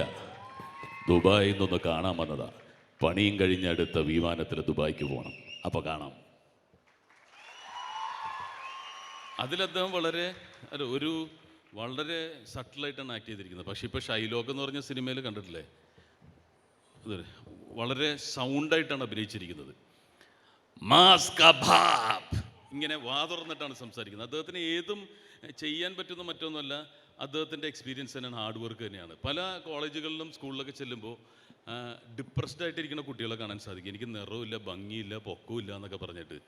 ദുബായിൽ നിന്നൊന്ന് കാണാൻ വന്നതാ. പണിയും കഴിഞ്ഞ് അടുത്ത വിമാനത്തിൽ ദുബായിക്ക് പോകണം. അപ്പോൾ കാണാം. അതിലദ്ദേഹം വളരെ സട്ടിലായിട്ടാണ് ആക്ട് ചെയ്തിരിക്കുന്നത്. പക്ഷേ ഇപ്പോൾ ഷൈലോക്ക് എന്ന് പറഞ്ഞ സിനിമയിൽ കണ്ടിട്ടില്ലേ, വളരെ സൗണ്ടായിട്ടാണ് അഭിനയിച്ചിരിക്കുന്നത്. ഇങ്ങനെ വാ തുറന്നിട്ടാണ് സംസാരിക്കുന്നത്. അദ്ദേഹത്തിന് ഏതും ചെയ്യാൻ പറ്റുന്ന മറ്റൊന്നുമല്ല, അദ്ദേഹത്തിൻ്റെ എക്സ്പീരിയൻസ് തന്നെയാണ്, ഹാർഡ് വർക്ക് തന്നെയാണ്. പല കോളേജുകളിലും സ്കൂളിലൊക്കെ ചെല്ലുമ്പോൾ ഡിപ്രസ്ഡ് ആയിട്ടിരിക്കുന്ന കുട്ടികളെ കാണാൻ സാധിക്കും. എനിക്ക് നിറവില്ല, ഭംഗിയില്ല, പൊക്കമില്ല എന്നൊക്കെ പറഞ്ഞിട്ട്.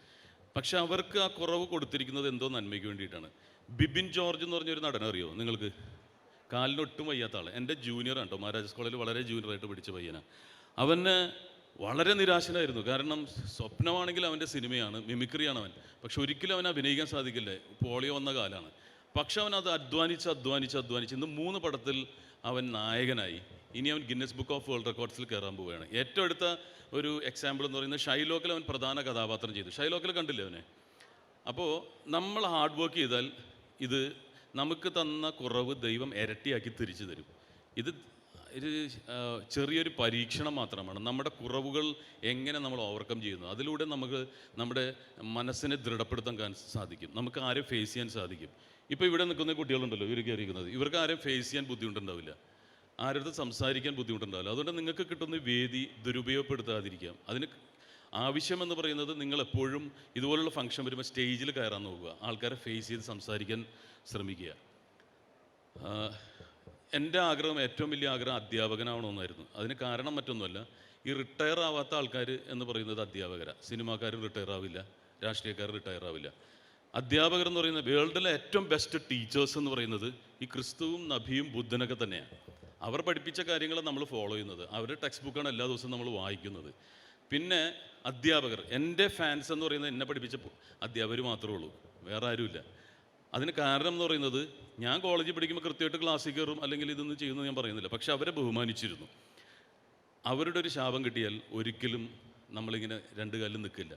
പക്ഷെ അവർക്ക് ആ കുറവ് കൊടുത്തിരിക്കുന്നത് എന്തോ നന്മയ്ക്ക് വേണ്ടിയിട്ടാണ്. ബിബിൻ ജോർജ് എന്ന് പറഞ്ഞൊരു നടൻ അറിയോ നിങ്ങൾക്ക്? കാലിനൊട്ടും വയ്യാത്ത ആൾ, എൻ്റെ ജൂനിയറാണ് കേട്ടോ. മഹാരാജാസ് കോളേജിൽ വളരെ ജൂനിയറായിട്ട് പഠിച്ച പയ്യനാണ്. അവന് വളരെ നിരാശനായിരുന്നു. കാരണം സ്വപ്നമാണെങ്കിൽ അവൻ്റെ സിനിമയാണ്, മിമിക്രിയാണ് അവൻ. പക്ഷെ ഒരിക്കലും അവൻ അഭിനയിക്കാൻ സാധിക്കില്ല, പോളിയോ വന്ന കാലമാണ്. പക്ഷെ അവൻ അത് അധ്വാനിച്ച് ഇന്ന് 3 പടത്തിൽ അവൻ നായകനായി. ഇനി അവൻ ഗിന്നസ് ബുക്ക് ഓഫ് വേൾഡ് റെക്കോർഡ്സിൽ കയറാൻ പോവുകയാണ്. ഏറ്റവും അടുത്ത ഒരു എക്സാമ്പിൾ എന്ന് പറയുന്നത് ഷൈലോക്കിൽ അവൻ പ്രധാന കഥാപാത്രം ചെയ്തു. ഷൈലോക്കിൽ കണ്ടില്ലേ അവനെ? അപ്പോൾ നമ്മൾ ഹാർഡ് വർക്ക് ചെയ്താൽ ഇത് നമുക്ക് തന്ന കുറവ് ദൈവം ഇരട്ടിയാക്കി തിരിച്ചു തരും. ഇത് ഒരു ചെറിയൊരു പരീക്ഷണം മാത്രമാണ്. നമ്മുടെ കുറവുകൾ എങ്ങനെ നമ്മൾ ഓവർകം ചെയ്യുന്നു, അതിലൂടെ നമുക്ക് നമ്മുടെ മനസ്സിനെ ദൃഢപ്പെടുത്താൻ സാധിക്കും. നമുക്ക് ആരെയും ഫേസ് ചെയ്യാൻ സാധിക്കും. ഇപ്പോൾ ഇവിടെ നിൽക്കുന്ന കുട്ടികളുണ്ടല്ലോ, ഇവർ കയറിയിരിക്കുന്നത്, ഇവർക്ക് ആരെയും ഫേസ് ചെയ്യാൻ ബുദ്ധിമുട്ടുണ്ടാവില്ല, ആരുടെ സംസാരിക്കാൻ ബുദ്ധിമുട്ടുണ്ടാവില്ല. അതുകൊണ്ട് നിങ്ങൾക്ക് കിട്ടുന്ന വേദി ദുരുപയോഗപ്പെടുത്താതിരിക്കാം. അതിന് ആവശ്യമെന്ന് പറയുന്നത് നിങ്ങളെപ്പോഴും ഇതുപോലുള്ള ഫംഗ്ഷൻ വരുമ്പോൾ സ്റ്റേജിൽ കയറാൻ നോക്കുക, ആൾക്കാരെ ഫേസ് ചെയ്ത് സംസാരിക്കാൻ ശ്രമിക്കുക. എൻ്റെ ആഗ്രഹം, ഏറ്റവും വലിയ ആഗ്രഹം അധ്യാപകനാവണമെന്നായിരുന്നു. അതിന് കാരണം മറ്റൊന്നുമല്ല, ഈ റിട്ടയർ ആവാത്ത ആൾക്കാർ എന്ന് പറയുന്നത് അധ്യാപകരാണ്. സിനിമാക്കാർ റിട്ടയർ ആവില്ല, രാഷ്ട്രീയക്കാർ റിട്ടയർ ആവില്ല. അധ്യാപകർ എന്ന് പറയുന്നത് വേൾഡിലെ ഏറ്റവും ബെസ്റ്റ് ടീച്ചേഴ്സ് എന്ന് പറയുന്നത് ഈ ക്രിസ്തുവും നബിയും ബുദ്ധനൊക്കെ തന്നെയാണ്. അവർ പഠിപ്പിച്ച കാര്യങ്ങൾ നമ്മൾ ഫോളോ ചെയ്യുന്നത്, അവരുടെ ടെക്സ്റ്റ് ബുക്കാണ് എല്ലാ ദിവസവും നമ്മൾ വായിക്കുന്നത്. പിന്നെ അധ്യാപകർ, എൻ്റെ ഫാൻസ് എന്ന് പറയുന്നത് എന്നെ പഠിപ്പിച്ച അധ്യാപകർ മാത്രമേ ഉള്ളൂ, വേറെ ആരുമില്ല. അതിന് കാരണം എന്ന് പറയുന്നത്, ഞാൻ കോളേജിൽ പഠിക്കുമ്പോൾ കൃത്യമായിട്ട് ക്ലാസ്സിൽ കയറും, അല്ലെങ്കിൽ ഇതൊന്നും ചെയ്യുന്നത് ഞാൻ പറയുന്നില്ല, പക്ഷെ അവരെ ബഹുമാനിച്ചിരുന്നു. അവരുടെ ഒരു ശാപം കിട്ടിയാൽ ഒരിക്കലും നമ്മളിങ്ങനെ 2 കാലിൽ നിൽക്കില്ല,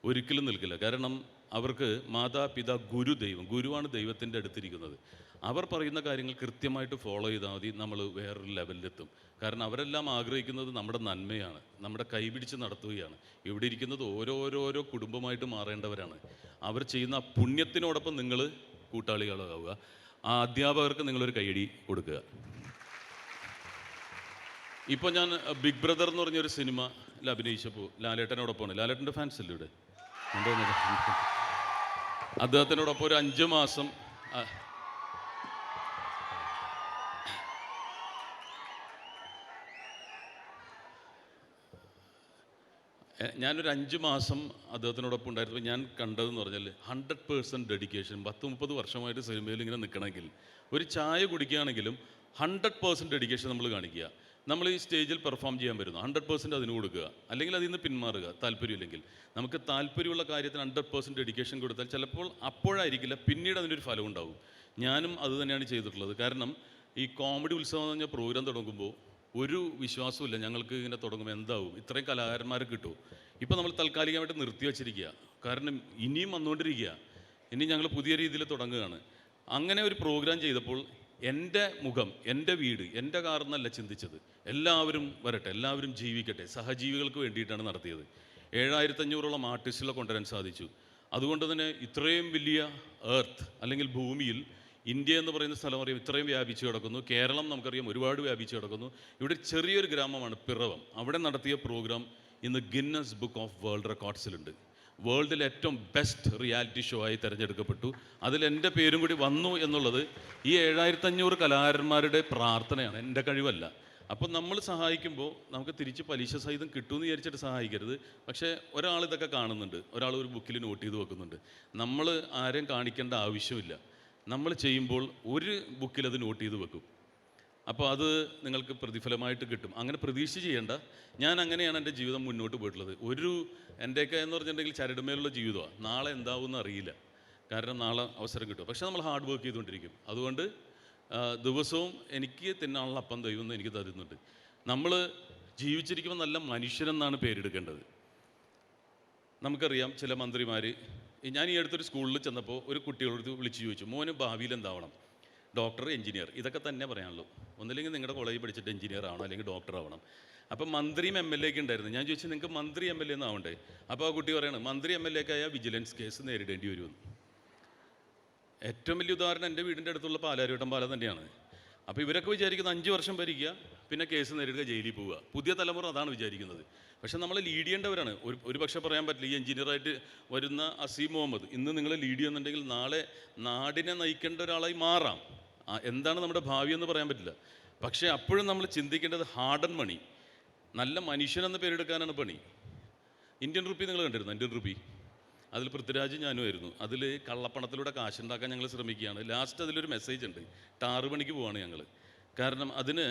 ഒരിക്കലും നിൽക്കില്ല. കാരണം അവർക്ക് മാതാപിതാ ഗുരു, ദൈവം, ഗുരുവാണ് ദൈവത്തിൻ്റെ അടുത്തിരിക്കുന്നത്. അവർ പറയുന്ന കാര്യങ്ങൾ കൃത്യമായിട്ട് ഫോളോ ചെയ്താൽ മതി, നമ്മൾ വേറൊരു ലെവലിലെത്തും. കാരണം അവരെല്ലാം ആഗ്രഹിക്കുന്നത് നമ്മുടെ നന്മയാണ്, നമ്മുടെ കൈപിടിച്ച് നടത്തുകയാണ്. ഇവിടെ ഇരിക്കുന്നത് ഓരോരോ കുടുംബമായിട്ട് മാറേണ്ടവരാണ്. അവർ ചെയ്യുന്ന പുണ്യത്തിനോടൊപ്പം നിങ്ങൾ കൂട്ടാളികളാവുക. ആ അധ്യാപകർക്ക് നിങ്ങളൊരു കൈയടി കൊടുക്കുക. ഇപ്പോൾ ഞാൻ ബിഗ് ബ്രദർ എന്ന് പറഞ്ഞൊരു സിനിമയിൽ അഭിനയിച്ചപ്പോൾ ലാലേട്ടനോടൊപ്പമാണ്. ലാലേട്ടൻ്റെ ഫാൻസ് അല്ലേ ഇവിടെ? അദ്ദേഹത്തിനോടൊപ്പം ഒരു 5 മാസം ഞാനൊരു 5 മാസം അദ്ദേഹത്തിനോടൊപ്പം ഉണ്ടായിരുന്നപ്പോൾ ഞാൻ കണ്ടതെന്ന് പറഞ്ഞാൽ 100% ഡെഡിക്കേഷൻ. 10-30 വർഷമായിട്ട് സിനിമയിൽ ഇങ്ങനെ നിൽക്കണമെങ്കിൽ, ഒരു ചായ കുടിക്കുകയാണെങ്കിലും 100% ഡെഡിക്കേഷൻ നമ്മൾ കാണിക്കുക. നമ്മൾ ഈ സ്റ്റേജിൽ പെർഫോം ചെയ്യാൻ വരുന്നു, 100% അതിന് കൊടുക്കുക, അല്ലെങ്കിൽ അതിൽ നിന്ന് പിന്മാറുക താല്പര്യമില്ലെങ്കിൽ. നമുക്ക് താല്പര്യമുള്ള കാര്യത്തിന് 100% ഡെഡിക്കേഷൻ കൊടുത്താൽ ചിലപ്പോൾ അപ്പോഴായിരിക്കില്ല, പിന്നീട് അതിനൊരു ഫലം ഉണ്ടാവും. ഞാനും അത് തന്നെയാണ് ചെയ്തിട്ടുള്ളത്. കാരണം ഈ കോമഡി ഉത്സവം എന്ന് പറഞ്ഞ പ്രോഗ്രാം തുടങ്ങുമ്പോൾ ഒരു വിശ്വാസമില്ല ഞങ്ങൾക്ക് ഇങ്ങനെ തുടങ്ങുമ്പോൾ എന്താവും, ഇത്രയും കലാകാരന്മാരെ കിട്ടുമോ. ഇപ്പോൾ നമ്മൾ താൽക്കാലികമായിട്ട് നിർത്തി വച്ചിരിക്കുക, കാരണം ഇനിയും വന്നുകൊണ്ടിരിക്കുക. ഇനി ഞങ്ങൾ പുതിയ രീതിയിൽ തുടങ്ങുകയാണ്. അങ്ങനെ ഒരു പ്രോഗ്രാം ചെയ്തപ്പോൾ എൻ്റെ മുഖം, എൻ്റെ വീട്, എൻ്റെ കാർ എന്നല്ല ചിന്തിച്ചത്. എല്ലാവരും വരട്ടെ, എല്ലാവരും ജീവിക്കട്ടെ, സഹജീവികൾക്ക് വേണ്ടിയിട്ടാണ് നടത്തിയത്. 7500ഓളം ആർട്ടിസ്റ്റുകളെ കൊണ്ടുവരാൻ സാധിച്ചു. അതുകൊണ്ട് തന്നെ ഇത്രയും വലിയ എർത്ത് അല്ലെങ്കിൽ ഭൂമിയിൽ ഇന്ത്യ എന്ന് പറയുന്ന സ്ഥലം അറിയാം, ഇത്രയും വ്യാപിച്ചു കിടക്കുന്നു. കേരളം നമുക്കറിയാം ഒരുപാട് വ്യാപിച്ചു കിടക്കുന്നു. ഇവിടെ ചെറിയൊരു ഗ്രാമമാണ് പിറവം. അവിടെ നടത്തിയ പ്രോഗ്രാം ഇന്ന് ഗിന്നസ് ബുക്ക് ഓഫ് വേൾഡ് റെക്കോർഡ്സിലുണ്ട്. വേൾഡിലെ ഏറ്റവും ബെസ്റ്റ് റിയാലിറ്റി ഷോ ആയി തിരഞ്ഞെടുക്കപ്പെട്ടു. അതിൽ എൻ്റെ പേരും കൂടി വന്നു എന്നുള്ളത് ഈ 7500 കലാകാരന്മാരുടെ പ്രാർത്ഥനയാണ്, എൻ്റെ കഴിവല്ല. അപ്പം നമ്മൾ സഹായിക്കുമ്പോൾ നമുക്ക് തിരിച്ച് പലിശ സഹിതം കിട്ടുമെന്ന് വിചാരിച്ചിട്ട് സഹായിക്കരുത്. പക്ഷേ ഒരാൾ ഇതൊക്കെ കാണുന്നുണ്ട്, ഒരാൾ ഒരു ബുക്കിൽ നോട്ട് ചെയ്ത് വെക്കുന്നുണ്ട്. നമ്മൾ ആരെയും കാണിക്കേണ്ട ആവശ്യമില്ല. നമ്മൾ ചെയ്യുമ്പോൾ ഒരു ബുക്കിൽ അത് നോട്ട് ചെയ്ത് വെക്കും. അപ്പോൾ അത് നിങ്ങൾക്ക് പ്രതിഫലമായിട്ട് കിട്ടും. അങ്ങനെ പ്രതീക്ഷ ചെയ്യേണ്ട. ഞാൻ അങ്ങനെയാണ് എൻ്റെ ജീവിതം മുന്നോട്ട് പോയിട്ടുള്ളത്. എൻ്റെയൊക്കെ എന്ന് പറഞ്ഞിട്ടുണ്ടെങ്കിൽ ചരടുമേലുള്ള ജീവിതമാണ്. നാളെ എന്താവുമെന്ന് അറിയില്ല, കാരണം നാളെ അവസരം കിട്ടും. പക്ഷേ നമ്മൾ ഹാർഡ് വർക്ക് ചെയ്തുകൊണ്ടിരിക്കും. അതുകൊണ്ട് ദിവസവും എനിക്ക് തിന്നാനുള്ള അപ്പം ദൈവം എനിക്ക് തരുന്നുണ്ട്. നമ്മൾ ജീവിച്ചിരിക്കുമ്പോൾ നല്ല മനുഷ്യനെന്നാണ് പേരെടുക്കേണ്ടത്. നമുക്കറിയാം ചില മന്ത്രിമാർ, ഞാൻ ഈ അടുത്തൊരു സ്കൂളിൽ ചെന്നപ്പോൾ ഒരു കുട്ടികളോട് വിളിച്ച് ചോദിച്ചു, മോന് ഭാവിയിൽ എന്താവണം? ഡോക്ടർ, എഞ്ചിനീയർ, ഇതൊക്കെ തന്നെ പറയാനുള്ളൂ. ഒന്നില്ലെങ്കിൽ നിങ്ങളുടെ കോളേജിൽ പഠിച്ചിട്ട് എഞ്ചിനീയർ ആവണം, അല്ലെങ്കിൽ ഡോക്ടർ ആവണം. അപ്പം മന്ത്രിയും എം എൽ എ ഒക്കെ ഉണ്ടായിരുന്നു. ഞാൻ ചോദിച്ചു, നിങ്ങൾക്ക് മന്ത്രി എം എൽ എ ഒന്നാവണ്ടേ? അപ്പോൾ ആ കുട്ടി പറയണം, മന്ത്രി എം എൽ എ ഒക്കെ ആയാൽ വിജിലൻസ് കേസ് നേരിടേണ്ടി വരുമെന്ന്. ഏറ്റവും വലിയ ഉദാഹരണം എൻ്റെ വീടിൻ്റെ അടുത്തുള്ള പാലാരിവട്ടം പാലം തന്നെയാണ്. അപ്പോൾ ഇവരൊക്കെ വിചാരിക്കുന്നത് 5 വർഷം ഭരിക്കുക, പിന്നെ കേസ് നേരിടുക, ജയിലിൽ പോവുക. പുതിയ തലമുറ അതാണ് വിചാരിക്കുന്നത്. പക്ഷെ നമ്മൾ ലീഡ് ചെയ്യേണ്ടവരാണ്. ഒരു പക്ഷേ പറയാൻ പറ്റില്ല, ഈ എഞ്ചിനീയറായിട്ട് വരുന്ന അസീം മുഹമ്മദ് ഇന്ന് നിങ്ങൾ ലീഡ് ചെയ്യുന്നുണ്ടെങ്കിൽ നാളെ നാടിനെ നയിക്കേണ്ട ഒരാളായി മാറാം. എന്താണ് നമ്മുടെ ഭാവി എന്ന് പറയാൻ പറ്റില്ല. പക്ഷേ അപ്പോഴും നമ്മൾ ചിന്തിക്കേണ്ടത് ഹാർഡ് മണി, നല്ല മനുഷ്യനെന്ന് പേരെടുക്കാനാണ് പണി. ഇന്ത്യൻ റുപ്പി നിങ്ങൾ കണ്ടിരുന്നു? ഇന്ത്യൻ റുപ്പി അതിൽ പൃഥ്വിരാജ് ഞാനുമായിരുന്നു. അതിൽ കള്ളപ്പണത്തിലൂടെ കാശുണ്ടാക്കാൻ ഞങ്ങൾ ശ്രമിക്കുകയാണ്. ലാസ്റ്റ് അതിലൊരു മെസ്സേജ് ഉണ്ട്, ടാറ് പണിക്ക് പോവാണ് ഞങ്ങൾ. കാരണം അതിന്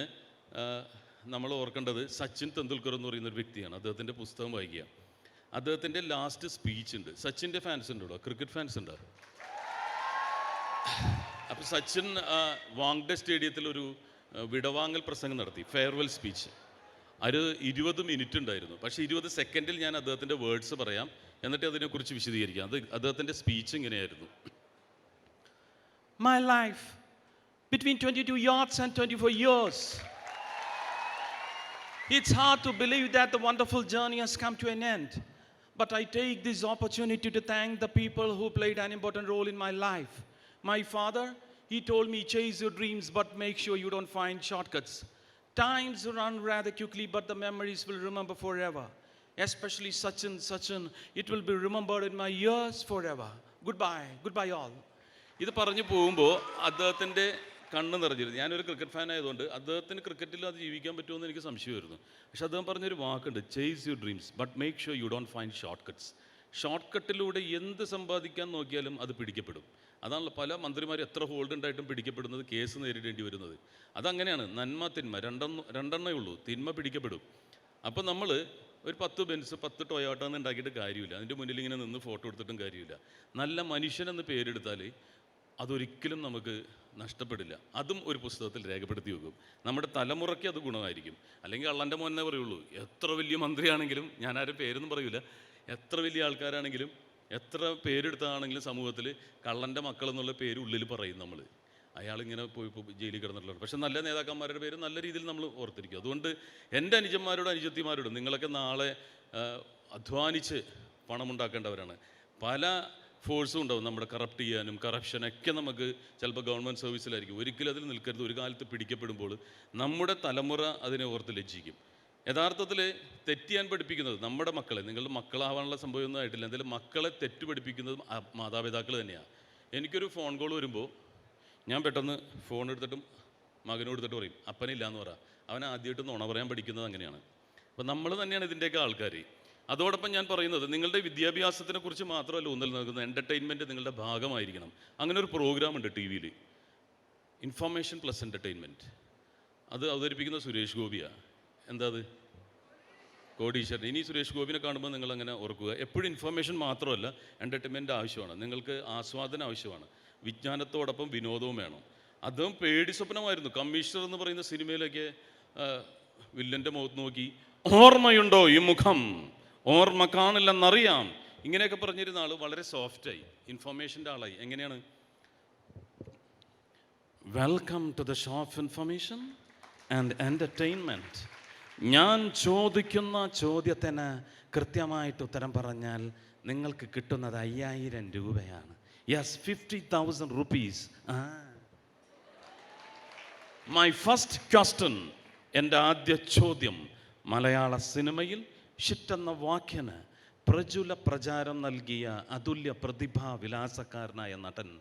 നമ്മൾ ഓർക്കേണ്ടത് സച്ചിൻ തെണ്ടുൽക്കർ എന്ന് പറയുന്നൊരു വ്യക്തിയാണ്. അദ്ദേഹത്തിൻ്റെ പുസ്തകം വായിക്കുക. അദ്ദേഹത്തിൻ്റെ ലാസ്റ്റ് സ്പീച്ച് ഉണ്ട്. സച്ചിൻ്റെ ഫാൻസ് ഉണ്ടോ? ക്രിക്കറ്റ് ഫാൻസ് ഉണ്ടോ? അപ്പോൾ സച്ചിൻ വാങ്ഡെ സ്റ്റേഡിയത്തിൽ ഒരു വിടവാങ്ങൽ പ്രസംഗം നടത്തി, ഫെയർവെൽ സ്പീച്ച്. അത് 20 മിനിറ്റ് ഉണ്ടായിരുന്നു. പക്ഷേ 20 സെക്കൻഡിൽ ഞാൻ അദ്ദേഹത്തിൻ്റെ വേർഡ്സ് പറയാം, എന്നിട്ട് അതിനെക്കുറിച്ച് വിശദീകരിക്കാം. അദ്ദേഹത്തിൻ്റെ സ്പീച്ച് ഇങ്ങനെയായിരുന്നു. My life between 22 yards and 24 years. It's hard to believe that the wonderful journey has come to an end. But I take this opportunity to thank the people who played an important role in my life. My father, he told me, chase your dreams, but make sure you don't find shortcuts. Times run rather quickly, but the memories will remember forever. Especially Sachin, it will be remembered in my years forever. Goodbye all. ഇത് പറഞ്ഞു പോകുമ്പോൾ അദ്ദേഹത്തിൻ്റെ കണ്ണ് നിറഞ്ഞിരുന്നു. ഞാനൊരു cricket fan ആയതുകൊണ്ട് അദ്ദേഹത്തിന് ക്രിക്കറ്റിൽ അത് ജീവിക്കാൻ പറ്റുമെന്ന് എനിക്ക് സംശയമായിരുന്നു. പക്ഷെ അദ്ദേഹം പറഞ്ഞൊരു വാക്കുണ്ട്, chase your dreams but make sure you don't find short cuts. Short കട്ടിലൂടെ എന്ത് സമ്പാദിക്കാൻ നോക്കിയാലും അത് പിടിക്കപ്പെടും. അതാണല്ലോ പല മന്ത്രിമാരും എത്ര ഹോൾഡ് ഉണ്ടായിട്ടും പിടിക്കപ്പെടുന്നത്, കേസ് നേരിടേണ്ടി വരുന്നത്. അതങ്ങനെയാണ്. നന്മ തിന്മ രണ്ടെണ്ണേ ഉള്ളൂ. തിന്മ പിടിക്കപ്പെടും. അപ്പോൾ നമ്മൾ ഒരു 10 ബെൻസ് 10 ടൊയോട്ട എന്ന് ഉണ്ടാക്കിയിട്ട് കാര്യമില്ല. അതിൻ്റെ മുന്നിൽ ഇങ്ങനെ നിന്ന് ഫോട്ടോ എടുത്തിട്ടും കാര്യമില്ല. നല്ല മനുഷ്യനെന്ന് പേരെടുത്താൽ അതൊരിക്കലും നമുക്ക് നഷ്ടപ്പെടില്ല. അതും ഒരു പുസ്തകത്തിൽ രേഖപ്പെടുത്തി വെക്കും. നമ്മുടെ തലമുറയ്ക്ക് അത് ഗുണമായിരിക്കും. അല്ലെങ്കിൽ അള്ളൻ്റെ മോനെ പറയുള്ളൂ. എത്ര വലിയ മന്ത്രിയാണെങ്കിലും, ഞാൻ ആരും പേരൊന്നും പറയൂല, എത്ര വലിയ ആൾക്കാരാണെങ്കിലും, എത്ര പേരെടുത്താണെങ്കിലും സമൂഹത്തിൽ കള്ളൻ്റെ മക്കൾ എന്നുള്ള പേര് ഉള്ളിൽ പറയും നമ്മൾ. അയാളിങ്ങനെ പോയി ജയിലിൽ കിടന്നിട്ടുള്ളത്. പക്ഷെ നല്ല നേതാക്കന്മാരുടെ പേര് നല്ല രീതിയിൽ നമ്മൾ ഓർത്തിരിക്കും. അതുകൊണ്ട് എൻ്റെ അനുജന്മാരോടും അനുജത്തിമാരോടും, നിങ്ങളൊക്കെ നാളെ അധ്വാനിച്ച് പണമുണ്ടാക്കേണ്ടവരാണ്. പല ഫോഴ്സും ഉണ്ടാവും നമ്മുടെ കറപ്റ്റ് ചെയ്യാനും കറപ്ഷനൊക്കെ. നമുക്ക് ചിലപ്പോൾ ഗവൺമെൻറ് സർവീസിലായിരിക്കും. ഒരിക്കലും അതിൽ നിൽക്കരുത്. ഒരു കാലത്ത് പിടിക്കപ്പെടുമ്പോൾ നമ്മുടെ തലമുറ അതിനെ ഓർത്ത് ലജ്ജിക്കും. യഥാർത്ഥത്തിൽ തെറ്റിയാൻ പഠിപ്പിക്കുന്നത് നമ്മുടെ മക്കളെ, നിങ്ങളുടെ മക്കളാവാനുള്ള സംഭവമൊന്നും ആയിട്ടില്ല. എന്തായാലും മക്കളെ തെറ്റ് പഠിപ്പിക്കുന്നതും മാതാപിതാക്കൾ തന്നെയാണ്. എനിക്കൊരു ഫോൺ കോൾ വരുമ്പോൾ ഞാൻ പെട്ടെന്ന് ഫോൺ എടുത്തിട്ടും മകനോട് എടുത്തിട്ട് പറയും, അപ്പനില്ല എന്ന് പറ. അവൻ ആദ്യമായിട്ട് നുണ പറയാൻ പഠിക്കുന്നത് അങ്ങനെയാണ്. അപ്പോൾ നമ്മൾ തന്നെയാണ് ഇതിൻ്റെയൊക്കെ ആൾക്കാർ. അതോടൊപ്പം ഞാൻ പറയുന്നത്, നിങ്ങളുടെ വിദ്യാഭ്യാസത്തിനെ കുറിച്ച് മാത്രമല്ല ഊന്നൽ നൽകുന്നത്, എൻ്റർടൈൻമെൻറ്റ് നിങ്ങളുടെ ഭാഗമായിരിക്കണം. അങ്ങനെ ഒരു പ്രോഗ്രാം ഉണ്ട് ടി വിയിൽ, ഇൻഫർമേഷൻ പ്ലസ് എൻ്റർടൈൻമെൻറ്റ്. അത് അവതരിപ്പിക്കുന്ന സുരേഷ് ഗോപിയാണ്. എന്താ അത്? കോടീശ്വരൻ. ഇനി സുരേഷ് ഗോപിനെ കാണുമ്പോൾ നിങ്ങളങ്ങനെ ഓർക്കുക, എപ്പോഴും ഇൻഫർമേഷൻ മാത്രമല്ല, എൻ്റർടൈൻമെൻറ്റ് ആവശ്യമാണ്. നിങ്ങൾക്ക് ആസ്വാദനം ആവശ്യമാണ്. വിജ്ഞാനത്തോടൊപ്പം വിനോദവും വേണം. അദ്ദേഹം പേടി സ്വപ്നമായിരുന്നു. കമ്മീഷണർ എന്ന് പറയുന്ന സിനിമയിലൊക്കെ വില്ലൻ്റെ മുഖത്ത് നോക്കി, ഓർമ്മയുണ്ടോ ഈ മുഖം, ഓർമ്മ കാണില്ലെന്നറിയാം, ഇങ്ങനെയൊക്കെ പറഞ്ഞിരുന്ന ആൾ വളരെ സോഫ്റ്റായി, ഇൻഫർമേഷൻ്റെ ആളായി. എങ്ങനെയാണ്? Welcome to the show of information and entertainment. ഞാൻ ചോദിക്കുന്ന ചോദ്യത്തിന് കൃത്യമായിട്ട് ഉത്തരം പറഞ്ഞാൽ നിങ്ങൾക്ക് കിട്ടുന്നത് 5000 രൂപയാണ്. Yes, 50,000 rupees. My first question, എൻ്റെ ആദ്യ ചോദ്യം, മലയാള സിനിമയിൽ ഷിറ്റ് എന്ന വാക്കിന് പ്രചുല പ്രചാരം നൽകിയ അതുല്യ പ്രതിഭാ വിലാസക്കാരനായ നടൻ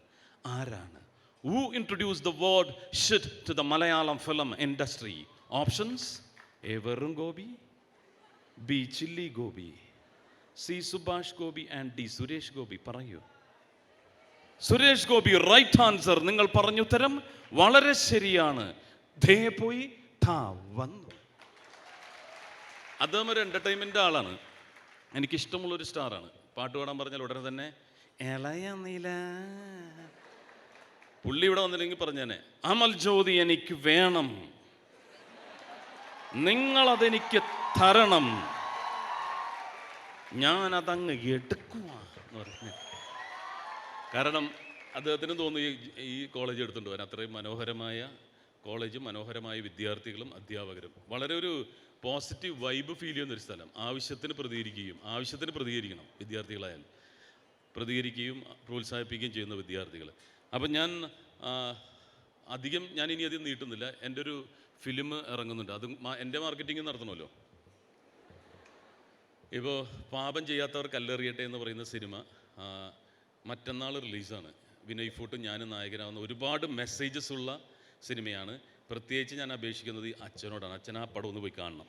ആരാണ്? Who introduced the word shit to the Malayalam film industry? Options: A. Varun Gobi, B. Chilli Gobi, C. Subhash Gobi and D. Suresh Gobi. പറയൂ. Suresh Gopi right answer. നിങ്ങൾ പറഞ്ഞ ഉത്തരം വളരെ ശരിയാണ്. ദേ പോയി താ വന്നു. അദ്ദേഹം ഒരു എൻ്റർടൈൻമെൻ്റ് ആളാണ്. എനിക്കിഷ്ടമുള്ളൊരു സ്റ്റാറാണ്. പാട്ട് പാടാൻ പറഞ്ഞാൽ ഉടനെ തന്നെ ഇളയ നില. പുള്ളി ഇവിടെ വന്നില്ലെങ്കിൽ പറഞ്ഞേനെ, അമൽ ജ്യോതി എനിക്ക് വേണം, നിങ്ങളതെനിക്ക് തരണം, ഞാനതങ്ങ് എടുക്കുക എന്ന് പറഞ്ഞു. കാരണം അദ്ദേഹത്തിന് തോന്നി ഈ കോളേജ് എടുത്തുകൊണ്ട് പോകാൻ. അത്രയും മനോഹരമായ കോളേജും മനോഹരമായ വിദ്യാർത്ഥികളും അധ്യാപകരും, വളരെ ഒരു പോസിറ്റീവ് വൈബ് ഫീൽ ചെയ്യുന്നൊരു സ്ഥലം. ആവശ്യത്തിന് പ്രതികരിക്കണം വിദ്യാർത്ഥികളായാലും, പ്രതികരിക്കുകയും പ്രോത്സാഹിപ്പിക്കുകയും ചെയ്യുന്ന വിദ്യാർത്ഥികൾ. അപ്പം ഞാൻ ഇനി അധികം നീട്ടുന്നില്ല. എൻ്റെ ഒരു ഫിലിം ഇറങ്ങുന്നുണ്ട്. അത് എൻ്റെ മാർക്കറ്റിംഗ് നടത്തണമല്ലോ. ഇപ്പോൾ പാപം ചെയ്യാത്തവർ കല്ലെറിയട്ടെ എന്ന് പറയുന്ന സിനിമ മറ്റന്നാൾ റിലീസാണ്. വിനയ് ഫോർട്ടും ഞാനും നായകനാവുന്ന ഒരുപാട് മെസ്സേജസ് ഉള്ള സിനിമയാണ്. പ്രത്യേകിച്ച് ഞാൻ അപേക്ഷിക്കുന്നത് ഈ അച്ഛനോടാണ്. അച്ഛൻ ആ പടം ഒന്ന് പോയി കാണണം.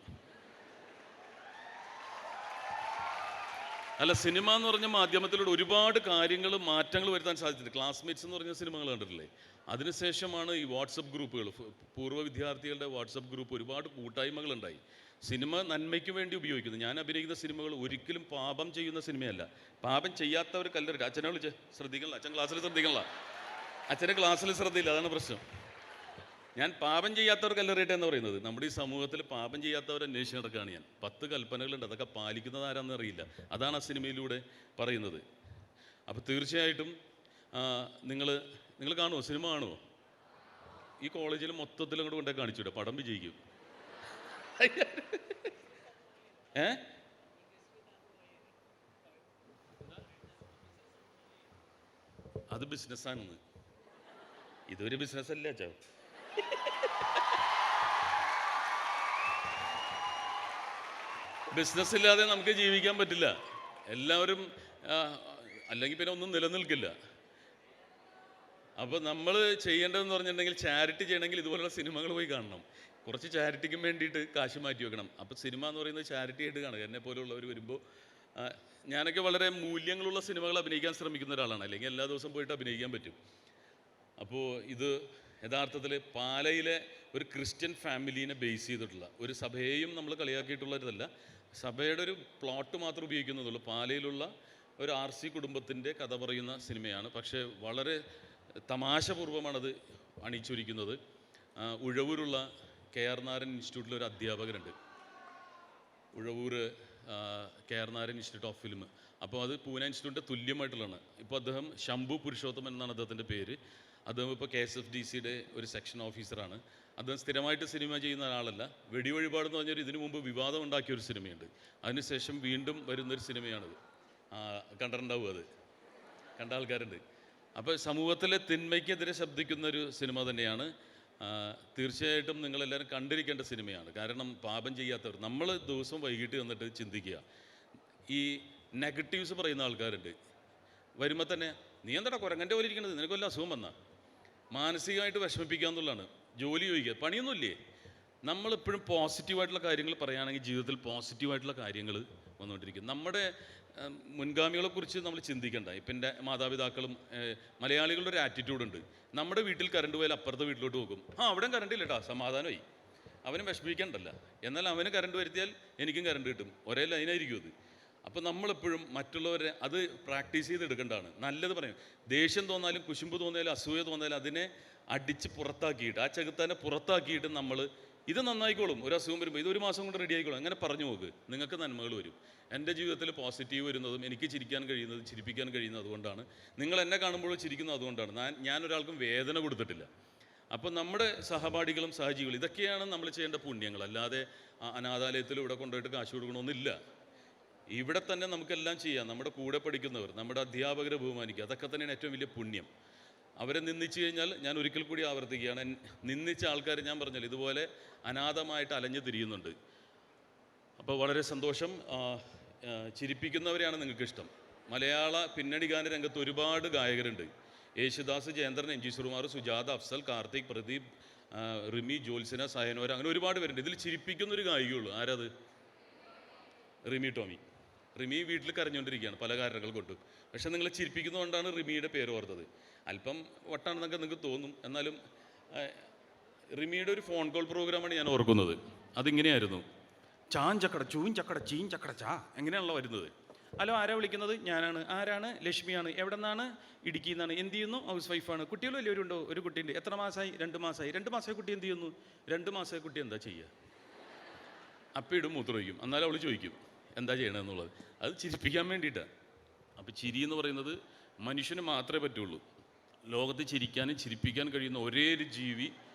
അല്ല, സിനിമ എന്ന് പറഞ്ഞ മാധ്യമത്തിലൂടെ ഒരുപാട് കാര്യങ്ങൾ, മാറ്റങ്ങൾ വരുത്താൻ സാധിച്ചിട്ടുണ്ട്. ക്ലാസ്മേറ്റ്സ് എന്ന് പറഞ്ഞ സിനിമകൾ കണ്ടിട്ടില്ലേ? അതിനുശേഷമാണ് ഈ വാട്സപ്പ് ഗ്രൂപ്പുകൾ, പൂർവ്വ വിദ്യാർത്ഥികളുടെ വാട്സപ്പ് ഗ്രൂപ്പ്, ഒരുപാട് കൂട്ടായ്മകളുണ്ടായി. സിനിമ നന്മയ്ക്ക് വേണ്ടി ഉപയോഗിക്കുന്നു. ഞാൻ അഭിനയിക്കുന്ന സിനിമകൾ ഒരിക്കലും പാപം ചെയ്യുന്ന സിനിമയല്ല. പാപം ചെയ്യാത്തവർ കല്ലെറിയിട്ട്. അച്ഛനെ വിളിച്ച് ശ്രദ്ധിക്കണില്ല, അച്ഛൻ ക്ലാസ്സിൽ ശ്രദ്ധിക്കണില്ല, അച്ഛൻ്റെ ക്ലാസ്സിൽ ശ്രദ്ധയില്ല, അതാണ് പ്രശ്നം. ഞാൻ പാപം ചെയ്യാത്തവർ കല്ലെറിയട്ടെ എന്ന് പറയുന്നത്, നമ്മുടെ ഈ സമൂഹത്തിൽ പാപം ചെയ്യാത്തവർ അന്വേഷിച്ച് നടക്കുകയാണ് ഞാൻ. 10 കൽപ്പനകളുണ്ട്, അതൊക്കെ പാലിക്കുന്നത് ആരാണെന്ന് അറിയില്ല. അതാണ് ആ സിനിമയിലൂടെ പറയുന്നത്. അപ്പോൾ തീർച്ചയായിട്ടും നിങ്ങൾ കാണുമോ? സിനിമ കാണുമോ? ഈ കോളേജിൽ മൊത്തത്തിൽ അങ്ങോട്ട് കൊണ്ടേ കാണിച്ചുവിടുക, പടം വിജയിക്കും. അത് ബിസിനസ്സാണെന്ന്. ഇതൊരു ബിസിനസ് അല്ലേ അച്ഛാ? ബിസിനസ് ഇല്ലാതെ നമുക്ക് ജീവിക്കാൻ പറ്റില്ല. എല്ലാവരും അല്ലെങ്കിൽ പിന്നെ ഒന്നും നിലനിൽക്കില്ല. അപ്പോൾ നമ്മൾ ചെയ്യേണ്ടതെന്ന് പറഞ്ഞിട്ടുണ്ടെങ്കിൽ, ചാരിറ്റി ചെയ്യണമെങ്കിൽ ഇതുപോലുള്ള സിനിമകൾ പോയി കാണണം. കുറച്ച് ചാരിറ്റിക്കും വേണ്ടിയിട്ട് കാശ് മാറ്റി വെക്കണം. അപ്പോൾ സിനിമ എന്ന് പറയുന്നത് ചാരിറ്റി ആയിട്ട് കാണുക. എന്നെ പോലുള്ളവർ വരുമ്പോൾ, ഞാനൊക്കെ വളരെ മൂല്യങ്ങളുള്ള സിനിമകൾ അഭിനയിക്കാൻ ശ്രമിക്കുന്ന ഒരാളാണ്. അല്ലെങ്കിൽ എല്ലാ ദിവസവും പോയിട്ട് അഭിനയിക്കാൻ പറ്റും. അപ്പോൾ ഇത് യഥാർത്ഥത്തിൽ പാലയിലെ ഒരു ക്രിസ്ത്യൻ ഫാമിലീനെ ബേസ് ചെയ്തിട്ടുള്ള ഒരു സഭയെയും നമ്മൾ കളിയാക്കിയിട്ടുള്ളതല്ല. സഭയുടെ ഒരു പ്ലോട്ട് മാത്രം ഉപയോഗിക്കുന്നതുള്ളൂ. പാലയിലുള്ള ഒരു RC കുടുംബത്തിൻ്റെ കഥ പറയുന്ന സിനിമയാണ്. പക്ഷേ വളരെ തമാശപൂർവ്വമാണത് അണിയിച്ചൊരുക്കുന്നത്. ഉഴവൂരുള്ള KR നാരായൺ ഇൻസ്റ്റിറ്റ്യൂട്ടിൽ ഒരു അധ്യാപകരുണ്ട്, Uzhavoor KR Narayan institute of film. അപ്പോൾ അത് പൂനെ ഇൻസ്റ്റിറ്റ്യൂട്ടിൻ്റെ തുല്യമായിട്ടുള്ളതാണ്. ഇപ്പോൾ അദ്ദേഹം ശംഭു പുരുഷോത്തമൻ എന്നാണ് അദ്ദേഹത്തിൻ്റെ പേര്. അദ്ദേഹം ഇപ്പോൾ KSFDCയുടെ ഒരു സെക്ഷൻ ഓഫീസറാണ്. അദ്ദേഹം സ്ഥിരമായിട്ട് സിനിമ ചെയ്യുന്ന ഒരാളല്ല. വെടിവഴിപാട് എന്ന് പറഞ്ഞൊരു ഇതിനു മുമ്പ് വിവാദം ഉണ്ടാക്കിയൊരു സിനിമയുണ്ട്. അതിനുശേഷം വീണ്ടും വരുന്നൊരു സിനിമയാണത്. കണ്ടിട്ടുണ്ടാവും, അത് കണ്ട ആൾക്കാരുണ്ട്. അപ്പോൾ സമൂഹത്തിലെ തിന്മയ്ക്കെതിരെ ശബ്ദിക്കുന്നൊരു സിനിമ തന്നെയാണ്. തീർച്ചയായിട്ടും നിങ്ങളെല്ലാവരും കണ്ടിരിക്കേണ്ട സിനിമയാണ്. കാരണം പാപം ചെയ്യാത്തവർ, നമ്മൾ ദിവസവും വൈകിട്ട് വന്നിട്ട് ചിന്തിക്കുക. ഈ നെഗറ്റീവ്സ് പറയുന്ന ആൾക്കാരുണ്ട്. വരുമ്പോൾ തന്നെ നീ എന്താ കുരങ്ങൻ്റെ പോലെ ഇരിക്കുന്നത്, നിനക്ക് വല്ല അസുഖം വന്നാൽ, മാനസികമായിട്ട് വിഷമിപ്പിക്കുക എന്നുള്ളതാണ്. ജോലി ചോദിക്കുക, പണിയൊന്നുമില്ലേ? നമ്മളെപ്പോഴും പോസിറ്റീവായിട്ടുള്ള കാര്യങ്ങൾ പറയുകയാണെങ്കിൽ ജീവിതത്തിൽ പോസിറ്റീവായിട്ടുള്ള കാര്യങ്ങൾ വന്നുകൊണ്ടിരിക്കും. നമ്മുടെ മുൻഗാമികളെക്കുറിച്ച് നമ്മൾ ചിന്തിക്കേണ്ട. ഇപ്പം എൻ്റെ മാതാപിതാക്കളും മലയാളികളുടെ ഒരു ആറ്റിറ്റ്യൂഡുണ്ട്. നമ്മുടെ വീട്ടിൽ കറണ്ട് പോയാൽ അപ്പുറത്തെ വീട്ടിലോട്ട് പോകും. അവിടെയും കറണ്ട് ഇല്ല കേട്ടോ, സമാധാനമായി, അവനും വിഷമിക്കേണ്ടല്ല. എന്നാൽ അവന് കറണ്ട് വരുത്തിയാൽ എനിക്കും കറണ്ട് കിട്ടും, ഒരേ ലൈനായിരിക്കും അത്. അപ്പോൾ നമ്മളെപ്പോഴും മറ്റുള്ളവരെ അത് പ്രാക്ടീസ് ചെയ്തെടുക്കേണ്ടതാണ്. നല്ലത് പറയും. ദേഷ്യം തോന്നാലും കുശുമ്പ് തോന്നിയാലും അസൂയ തോന്നിയാലും അതിനെ അടിച്ച് പുറത്താക്കിയിട്ട്, ആ ചെകുത്താനെ പുറത്താക്കിയിട്ട് നമ്മൾ ഇത് നന്നായിക്കോളും, ഒരു അസുഖം വരുമ്പോൾ ഇത് 1 മാസം കൊണ്ട് റെഡി ആയിക്കോളും, അങ്ങനെ പറഞ്ഞു നോക്ക്, നിങ്ങൾക്ക് നന്മകൾ വരും. എൻ്റെ ജീവിതത്തിൽ പോസിറ്റീവ് വരുന്നതും എനിക്ക് ചിരിക്കാൻ കഴിയുന്നതും ചിരിപ്പിക്കാൻ കഴിയുന്നത് അതുകൊണ്ടാണ്. നിങ്ങൾ എന്നെ കാണുമ്പോൾ ചിരിക്കുന്നത് അതുകൊണ്ടാണ്. ഞാനൊരാൾക്കും വേദന കൊടുത്തിട്ടില്ല. അപ്പം നമ്മുടെ സഹപാഠികളും സഹജീവികളും ഇതൊക്കെയാണ് നമ്മൾ ചെയ്യേണ്ട പുണ്യങ്ങൾ. അല്ലാതെ അനാഥാലയത്തിൽ ഇവിടെ കൊണ്ടുപോയിട്ട് കാശ് കൊടുക്കണമെന്നില്ല. ഇവിടെ തന്നെ നമുക്കെല്ലാം ചെയ്യാം. നമ്മുടെ കൂടെ പഠിക്കുന്നവർ, നമ്മുടെ അധ്യാപകരെ ബഹുമാനിക്കുക, അതൊക്കെ തന്നെയാണ് ഏറ്റവും വലിയ പുണ്യം. അവരെ നിന്ദിച്ചു കഴിഞ്ഞാൽ, ഞാൻ ഒരിക്കൽ കൂടി ആവർത്തിക്കുകയാണ്, നിന്ദിച്ച ആൾക്കാർ ഞാൻ പറഞ്ഞാൽ ഇതുപോലെ അനാഥമായിട്ട് അലഞ്ഞു തിരിയുന്നുണ്ട്. അപ്പോൾ വളരെ സന്തോഷം. ചിരിപ്പിക്കുന്നവരെയാണ് നിങ്ങൾക്കിഷ്ടം. മലയാള പിന്നണി ഗാന രംഗത്ത് ഒരുപാട് ഗായകരുണ്ട്. യേശുദാസ്, ജയന്ദ്രൻ, എം ജി ശ്രീകുമാർ, സുജാത, അഫ്സൽ, കാർത്തിക്, പ്രദീപ്, റിമി, ജോത്സന, സഹനോര, അങ്ങനെ ഒരുപാട് പേരുണ്ട്. ഇതിൽ ചിരിപ്പിക്കുന്നൊരു ഗായികയുള്ളൂ. ആരത്? റിമി ടോമി. റിമി വീട്ടിൽ കരഞ്ഞുകൊണ്ടിരിക്കുകയാണ് പല കാരണങ്ങൾ കൊണ്ട്. പക്ഷെ നിങ്ങൾ ചിരിപ്പിക്കുന്നതുകൊണ്ടാണ് റിമിയുടെ പേര് ഓർത്തത്. അല്പം വട്ടാണെന്നൊക്കെ നിങ്ങൾക്ക് തോന്നും. എന്നാലും റിമിയുടെ ഒരു ഫോൺ കോൾ പ്രോഗ്രാമാണ് ഞാൻ ഓർക്കുന്നത്. അതിങ്ങനെയായിരുന്നു: ചാഞ്ചക്കട ചൂഞ്ചക്കട ചീഞ്ചക്കട ചാ, എങ്ങനെയാണല്ലോ വരുന്നത്. ഹലോ, ആരാ വിളിക്കുന്നത്? ഞാനാണ്. ആരാണ്? ലക്ഷ്മിയാണ്. എവിടെ നിന്നാണ്? ഇടുക്കിയിൽ നിന്നാണ്. എന്ത് ചെയ്യുന്നു? ഹൗസ് വൈഫാണ്. കുട്ടികളും വലിയവരും ഉണ്ടോ? ഒരു കുട്ടിയുണ്ട്. എത്ര മാസമായി? 2 മാസമായി. 2 മാസമായി കുട്ടി എന്ത് ചെയ്യുന്നു? 2 മാസമായി കുട്ടി എന്താ ചെയ്യുക? അപ്പയിടും, മൂത്രമൊഴിക്കും. എന്നാലും അവൾ ചോദിക്കും എന്താ ചെയ്യണമെന്നുള്ളത്. അത് ചിരിപ്പിക്കാൻ വേണ്ടിയിട്ടാണ്. അപ്പോൾ ചിരി എന്ന് പറയുന്നത് മനുഷ്യന് മാത്രമേ പറ്റുള്ളൂ. ലോകത്ത് ചിരിക്കാനും ചിരിപ്പിക്കാൻ കഴിയുന്ന ഒരേ ഒരു ജീവി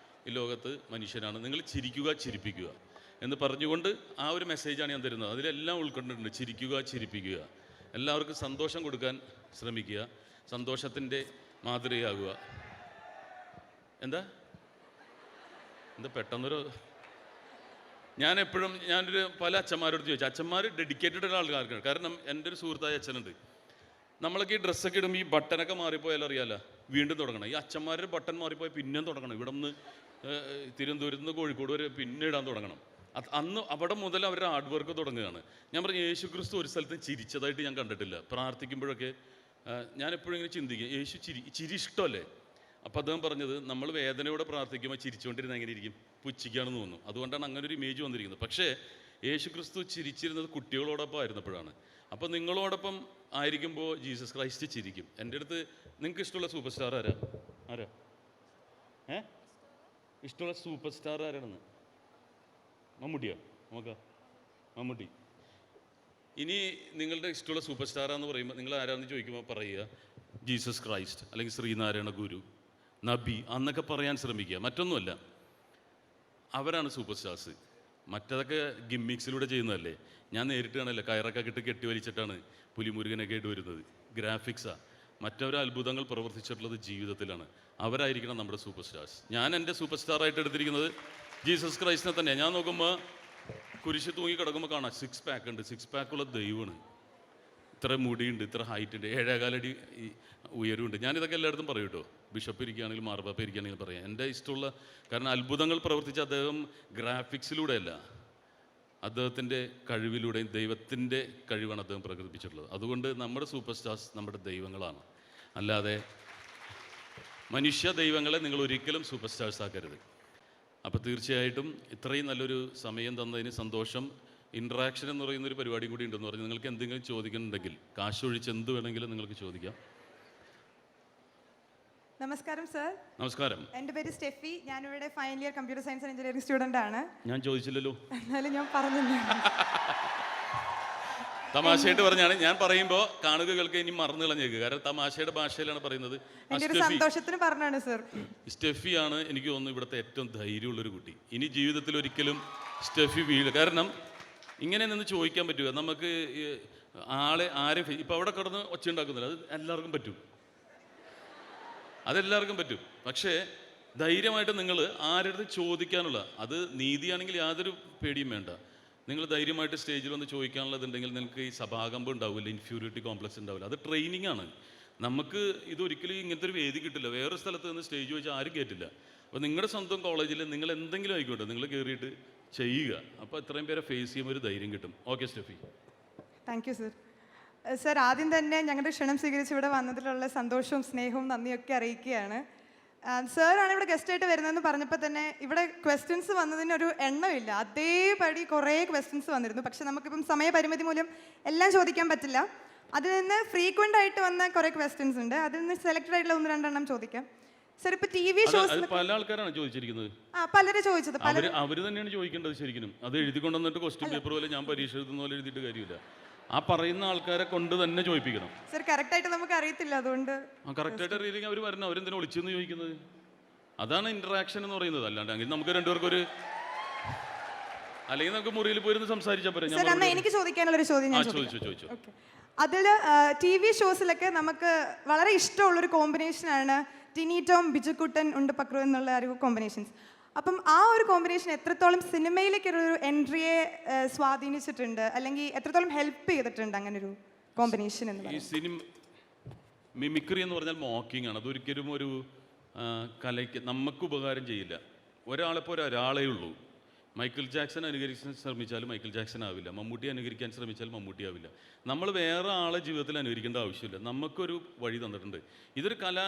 ഈ ലോകത്ത് മനുഷ്യനാണ്. നിങ്ങൾ ചിരിക്കുക, ചിരിപ്പിക്കുക എന്ന് പറഞ്ഞുകൊണ്ട് ആ ഒരു മെസ്സേജാണ് ഞാൻ തരുന്നത്. അതിലെല്ലാം ഉൾക്കൊണ്ടിട്ടുണ്ട്. ചിരിക്കുക, ചിരിപ്പിക്കുക, എല്ലാവർക്കും സന്തോഷം കൊടുക്കാൻ ശ്രമിക്കുക, സന്തോഷത്തിൻ്റെ മാതൃകയാകുക. എന്താ പെട്ടെന്നൊരു ഞാനൊരു പല അച്ഛന്മാരോട് ചോദിച്ചു. അച്ഛന്മാർ ഡെഡിക്കേറ്റഡ് ആൾക്കാർക്കാണ്. കാരണം എൻ്റെ ഒരു സുഹൃത്തായ അച്ഛനുണ്ട്. നമ്മളൊക്കെ ഈ ഡ്രസ്സൊക്കെ ഇടുമ്പോൾ ഈ ബട്ടനൊക്കെ മാറിപ്പോയാൽ അറിയാമല്ലോ, വീണ്ടും തുടങ്ങണം. ഈ അച്ഛന്മാരുടെ ബട്ടൺ മാറിപ്പോയാൽ പിന്നെയും തുടങ്ങണം. ഇവിടെ നിന്ന് തിരുവനന്തപുരത്ത് നിന്ന് കോഴിക്കോട് വരെ പിന്നെ ഇടാൻ തുടങ്ങണം. അന്ന് അവിടെ മുതൽ അവരുടെ ഹാർഡ് വർക്ക് തുടങ്ങുകയാണ്. ഞാൻ പറഞ്ഞു, യേശു ക്രിസ്തു ഒരു സ്ഥലത്ത് ചിരിച്ചതായിട്ട് ഞാൻ കണ്ടിട്ടില്ല. പ്രാർത്ഥിക്കുമ്പോഴൊക്കെ ഞാൻ എപ്പോഴും ഇങ്ങനെ ചിന്തിക്കും, യേശു ചിരി ഇഷ്ടമല്ലേ? അപ്പോൾ അദ്ദേഹം പറഞ്ഞത്, നമ്മൾ വേദനയോടെ പ്രാർത്ഥിക്കുമ്പോൾ ചിരിച്ചുകൊണ്ടിരുന്ന എങ്ങനെ ഇരിക്കും? പുച്ഛിക്കാണെന്ന് തോന്നുന്നു. അതുകൊണ്ടാണ് അങ്ങനെ ഒരു ഇമേജ് വന്നിരിക്കുന്നത്. പക്ഷേ യേശു ക്രിസ്തു ചിരിച്ചിരുന്നത് കുട്ടികളോടൊപ്പം ആയിരുന്നപ്പോഴാണ്. അപ്പോൾ നിങ്ങളോടൊപ്പം ആയിരിക്കുമ്പോൾ ജീസസ് ക്രൈസ്റ്റ് ചിരിക്കും. എൻ്റെ അടുത്ത് നിങ്ങൾക്ക് ഇഷ്ടമുള്ള സൂപ്പർ സ്റ്റാർ ആരാ? ഇഷ്ടമുള്ള സൂപ്പർ സ്റ്റാർ ആരാണെന്ന്? മമ്മൂട്ടിയോ? നോക്കാം, മമ്മൂട്ടി. ഇനി നിങ്ങളുടെ ഇഷ്ടമുള്ള സൂപ്പർ സ്റ്റാറാന്ന് പറയുമ്പോൾ നിങ്ങൾ ആരാന്ന് ചോദിക്കുമ്പോൾ പറയുക ജീസസ് ക്രൈസ്റ്റ്, അല്ലെങ്കിൽ ശ്രീനാരായണ ഗുരു, നബി എന്നൊക്കെ പറയാൻ ശ്രമിക്കുക. മറ്റൊന്നുമല്ല, അവരാണ് സൂപ്പർ സ്റ്റാർസ്. മറ്റതൊക്കെ ഗിമ്മിക്സിലൂടെ ചെയ്യുന്നതല്ലേ. ഞാൻ നേരിട്ട് കാണല്ലേ, കയറൊക്കെ കെട്ടി വലിച്ചിട്ടാണ് പുലിമുരുകനൊക്കെ ആയിട്ട് വരുന്നത്. ഗ്രാഫിക്സാണ്. മറ്റവരെ അത്ഭുതങ്ങൾ പ്രവർത്തിച്ചിട്ടുള്ളത് ജീവിതത്തിലാണ്. അവരായിരിക്കണം നമ്മുടെ സൂപ്പർ സ്റ്റാർസ്. ഞാൻ എൻ്റെ സൂപ്പർ സ്റ്റാറായിട്ട് എടുത്തിരിക്കുന്നത് ജീസസ് ക്രൈസ്റ്റിനെ തന്നെയാണ്. ഞാൻ നോക്കുമ്പോൾ കുരിശ് തൂങ്ങി കിടക്കുമ്പോൾ കാണാം 6 പാക്ക് ഉണ്ട്. 6 പാക്കുള്ള ദൈവമാണ്. ഇത്ര മുടിയുണ്ട്, ഇത്ര ഹൈറ്റ് ഉണ്ട്, 7.25 അടി ഉയരമുണ്ട്. ഞാനിതൊക്കെ എല്ലായിടത്തും പറയും കേട്ടോ. ബിഷപ്പ് ഇരിക്കുകയാണെങ്കിലും മാർപ്പാപ്പ ഇരിക്കുകയാണെങ്കിലും പറയാം. എൻ്റെ ഇഷ്ടമുള്ള, കാരണം അത്ഭുതങ്ങൾ പ്രവർത്തിച്ച അദ്ദേഹം ഗ്രാഫിക്സിലൂടെയല്ല, അദ്ദേഹത്തിൻ്റെ കഴിവിലൂടെയും ദൈവത്തിൻ്റെ കഴിവാണ് അദ്ദേഹം പ്രകടിപ്പിച്ചിട്ടുള്ളത്. അതുകൊണ്ട് നമ്മുടെ സൂപ്പർ സ്റ്റാർസ് നമ്മുടെ ദൈവങ്ങളാണ്. അല്ലാതെ മനുഷ്യ ദൈവങ്ങളെ നിങ്ങൾ ഒരിക്കലും സൂപ്പർ സ്റ്റാർസ് ആക്കരുത്. അപ്പോൾ തീർച്ചയായിട്ടും ഇത്രയും നല്ലൊരു സമയം തന്നതിന് സന്തോഷം. ഇൻട്രാക്ഷൻ എന്ന് പറയുന്നൊരു പരിപാടി കൂടി ഉണ്ടെന്ന് പറഞ്ഞ് നിങ്ങൾക്ക് എന്തെങ്കിലും ചോദിക്കുന്നുണ്ടെങ്കിൽ കാശൊഴിച്ച് എന്ത് വേണമെങ്കിലും നിങ്ങൾക്ക് ചോദിക്കാം. നമസ്കാരം സർ. നമസ്കാരം. എൻ്റെ പേര് സ്റ്റെഫി. ഞാനിവിടെ final year computer science and engineering student ആണ്. ഞാൻ ചോദിച്ചില്ലല്ലോ. എന്നാലും ഞാൻ പറഞ്ഞില്ല. തമാശയായിട്ട് പറഞ്ഞാണ്. ഞാൻ പറയുമ്പോൾ കാണുകൾക്ക് ഇനി മറന്നു കളഞ്ഞേക്ക്. കാരണം തമാശയുടെ ഭാഷയിലാണ് പറയുന്നത്. എൻ്റെ ഒരു സന്തോഷത്തിന് പറഞ്ഞാണ് സർ. സ്റ്റെഫിയാണ് എനിക്ക് തോന്നുന്നു ഇവിടുത്തെ ഏറ്റവും ധൈര്യമുള്ളൊരു കുട്ടി. ഇനി ജീവിതത്തിൽ ഒരിക്കലും സ്റ്റെഫി വീഴ്. കാരണം ഇങ്ങനെ നിന്ന് ചോദിക്കാൻ പറ്റുക. നമുക്ക് ആരും ഇപ്പം അവിടെ കിടന്ന് ഒച്ച ഉണ്ടാക്കുന്നില്ല. അത് എല്ലാവർക്കും പറ്റും. അതെല്ലാവർക്കും പറ്റും. പക്ഷേ ധൈര്യമായിട്ട് നിങ്ങൾ ആരുടെ ചോദിക്കാനുള്ള, അത് നീതിയാണെങ്കിൽ യാതൊരു പേടിയും വേണ്ട. നിങ്ങൾ ധൈര്യമായിട്ട് സ്റ്റേജിൽ വന്ന് ചോദിക്കാനുള്ളതുണ്ടെങ്കിൽ നിങ്ങൾക്ക് ഈ സഭാകമ്പം ഉണ്ടാവില്ല, ഇൻഫ്യൂരിറ്റി കോംപ്ലക്സ് ഉണ്ടാവില്ല. അത് ട്രെയിനിങ് ആണ്. നമുക്ക് ഇതൊരിക്കലും ഇങ്ങനത്തെ ഒരു വേദി കിട്ടില്ല. വേറൊരു സ്ഥലത്ത് നിന്ന് സ്റ്റേജ് വെച്ച് ആരും കയറ്റില്ല. അപ്പോൾ നിങ്ങളുടെ സ്വന്തം കോളേജിൽ നിങ്ങൾ എന്തെങ്കിലും ആയിക്കോട്ടെ, നിങ്ങൾ കയറിയിട്ട് ചെയ്യുക. അപ്പോൾ എത്രയും പേരെ ഫേസ് ചെയ്യുമ്പോൾ ഒരു ധൈര്യം കിട്ടും. Okay Steffi. Thank you sir. Sir, ആദ്യം തന്നെ ഞങ്ങളുടെ ക്ഷണം സ്വീകരിച്ച് ഇവിടെ വന്നതിലുള്ള സന്തോഷവും സ്നേഹവും നന്ദിയൊക്കെ അറിയിക്കുകയാണ്. സാറാണ് ഇവിടെ ഗസ്റ്റായിട്ട് വരുന്നതെന്ന് പറഞ്ഞപ്പോൾ തന്നെ ഇവിടെ ക്വസ്റ്റ്യൻസ് വന്നതിനൊരു എണ്ണമില്ല. അതേപടി കുറേ ക്വസ്റ്റ്യൻസ് വന്നിരുന്നു. പക്ഷെ നമുക്കിപ്പം സമയപരിമിതി മൂലം എല്ലാം ചോദിക്കാൻ പറ്റില്ല. അതിൽ നിന്ന് ഫ്രീക്വൻ്റ് ആയിട്ട് വന്ന കുറേ ക്വസ്റ്റ്യൻസ് ഉണ്ട്. അതിൽ നിന്ന് സെലക്റ്റഡ് ആയിട്ടുള്ള 1-2 ചോദിക്കാം. സർ, ഇപ്പോൾ TV ഷോസ് പല ആൾക്കാരാണ് ചോദിച്ചിരിക്കുന്നത്. പലരും ചോദിച്ചത്. അവർ തന്നെയാണ് ചോദിക്കേണ്ടത് ശരിക്കും. അത് എഴുതി കൊണ്ടുവന്നിട്ട് ക്വസ്റ്റ്യൻ പേപ്പർ പോലെ ഞാൻ പരീക്ഷ എഴുതുന്ന പോലെ എഴുതിയിട്ട് കാര്യമില്ല. ആ പറയുന്ന ആൾക്കാരെ കൊണ്ട് തന്നെ ചോദിപ്പിക്കണം. സർ, കറക്റ്റായിട്ട് നമുക്ക് അറിയത്തില്ല. അതുകൊണ്ട് കറക്റ്റായിട്ട് അറിയില്ലെങ്കിൽ അവർ വരണം. അവരെന്തിനാ വിളിച്ചെന്ന് ചോദിക്കുന്നത്? അതാണ് ഇൻട്രാക്ഷൻ എന്ന് പറയുന്നത്. അല്ലാണ്ട് അങ്ങനെ നമുക്ക് രണ്ടുപേർക്കും ഒരു അല്ലെങ്കിൽ നമുക്ക് മുറിയിൽ പോയിരുന്ന് സംസാരിച്ചാൽ പോരെ. സർ, എന്നാൽ എനിക്ക് ചോദിക്കാനുള്ള ഒരു ചോദ്യം ഞാൻ ചോദിച്ചു. ഓക്കെ, അതിൽ TV ഷോസിലൊക്കെ നമുക്ക് വളരെ ഇഷ്ടമുള്ളൊരു കോമ്പിനേഷനാണ് ടിനി ടോം, ബിജുക്കുട്ടൻ, ഉണ്ടപ്പക്രു എന്നുള്ള ഒരു കോമ്പിനേഷൻസ്. അപ്പം ആ ഒരു കോമ്പിനേഷൻ എത്രത്തോളം സിനിമയിലേക്ക് ഒരു എൻട്രിയെ സ്വാധീനിച്ചിട്ടുണ്ട്, അല്ലെങ്കിൽ എത്രത്തോളം ഹെൽപ്പ് ചെയ്തിട്ടുണ്ട് അങ്ങനെ ഒരു കോമ്പിനേഷൻ എന്ന് ഈ പറയുന്നത്? സിനിമ മിമിക്രി എന്ന് പറഞ്ഞാൽ മോക്കിംഗ് ആണ്. അതൊരിക്കലും ഒരു കലയ്ക്ക് നമുക്ക് ഉപകാരം ചെയ്യില്ല. ഒരാളെപ്പോൾ ഒരാളേ ഉള്ളൂ. മൈക്കിൾ ജാക്സൺ അനുകരിക്കാൻ ശ്രമിച്ചാലും മൈക്കിൾ ജാക്സൺ ആവില്ല. മമ്മൂട്ടി അനുകരിക്കാൻ ശ്രമിച്ചാൽ മമ്മൂട്ടി ആവില്ല. നമ്മൾ വേറെ ആളെ ജീവിതത്തിൽ അനുകരിക്കേണ്ട ആവശ്യമില്ല. നമുക്കൊരു വഴി തന്നിട്ടുണ്ട്. ഇതൊരു കല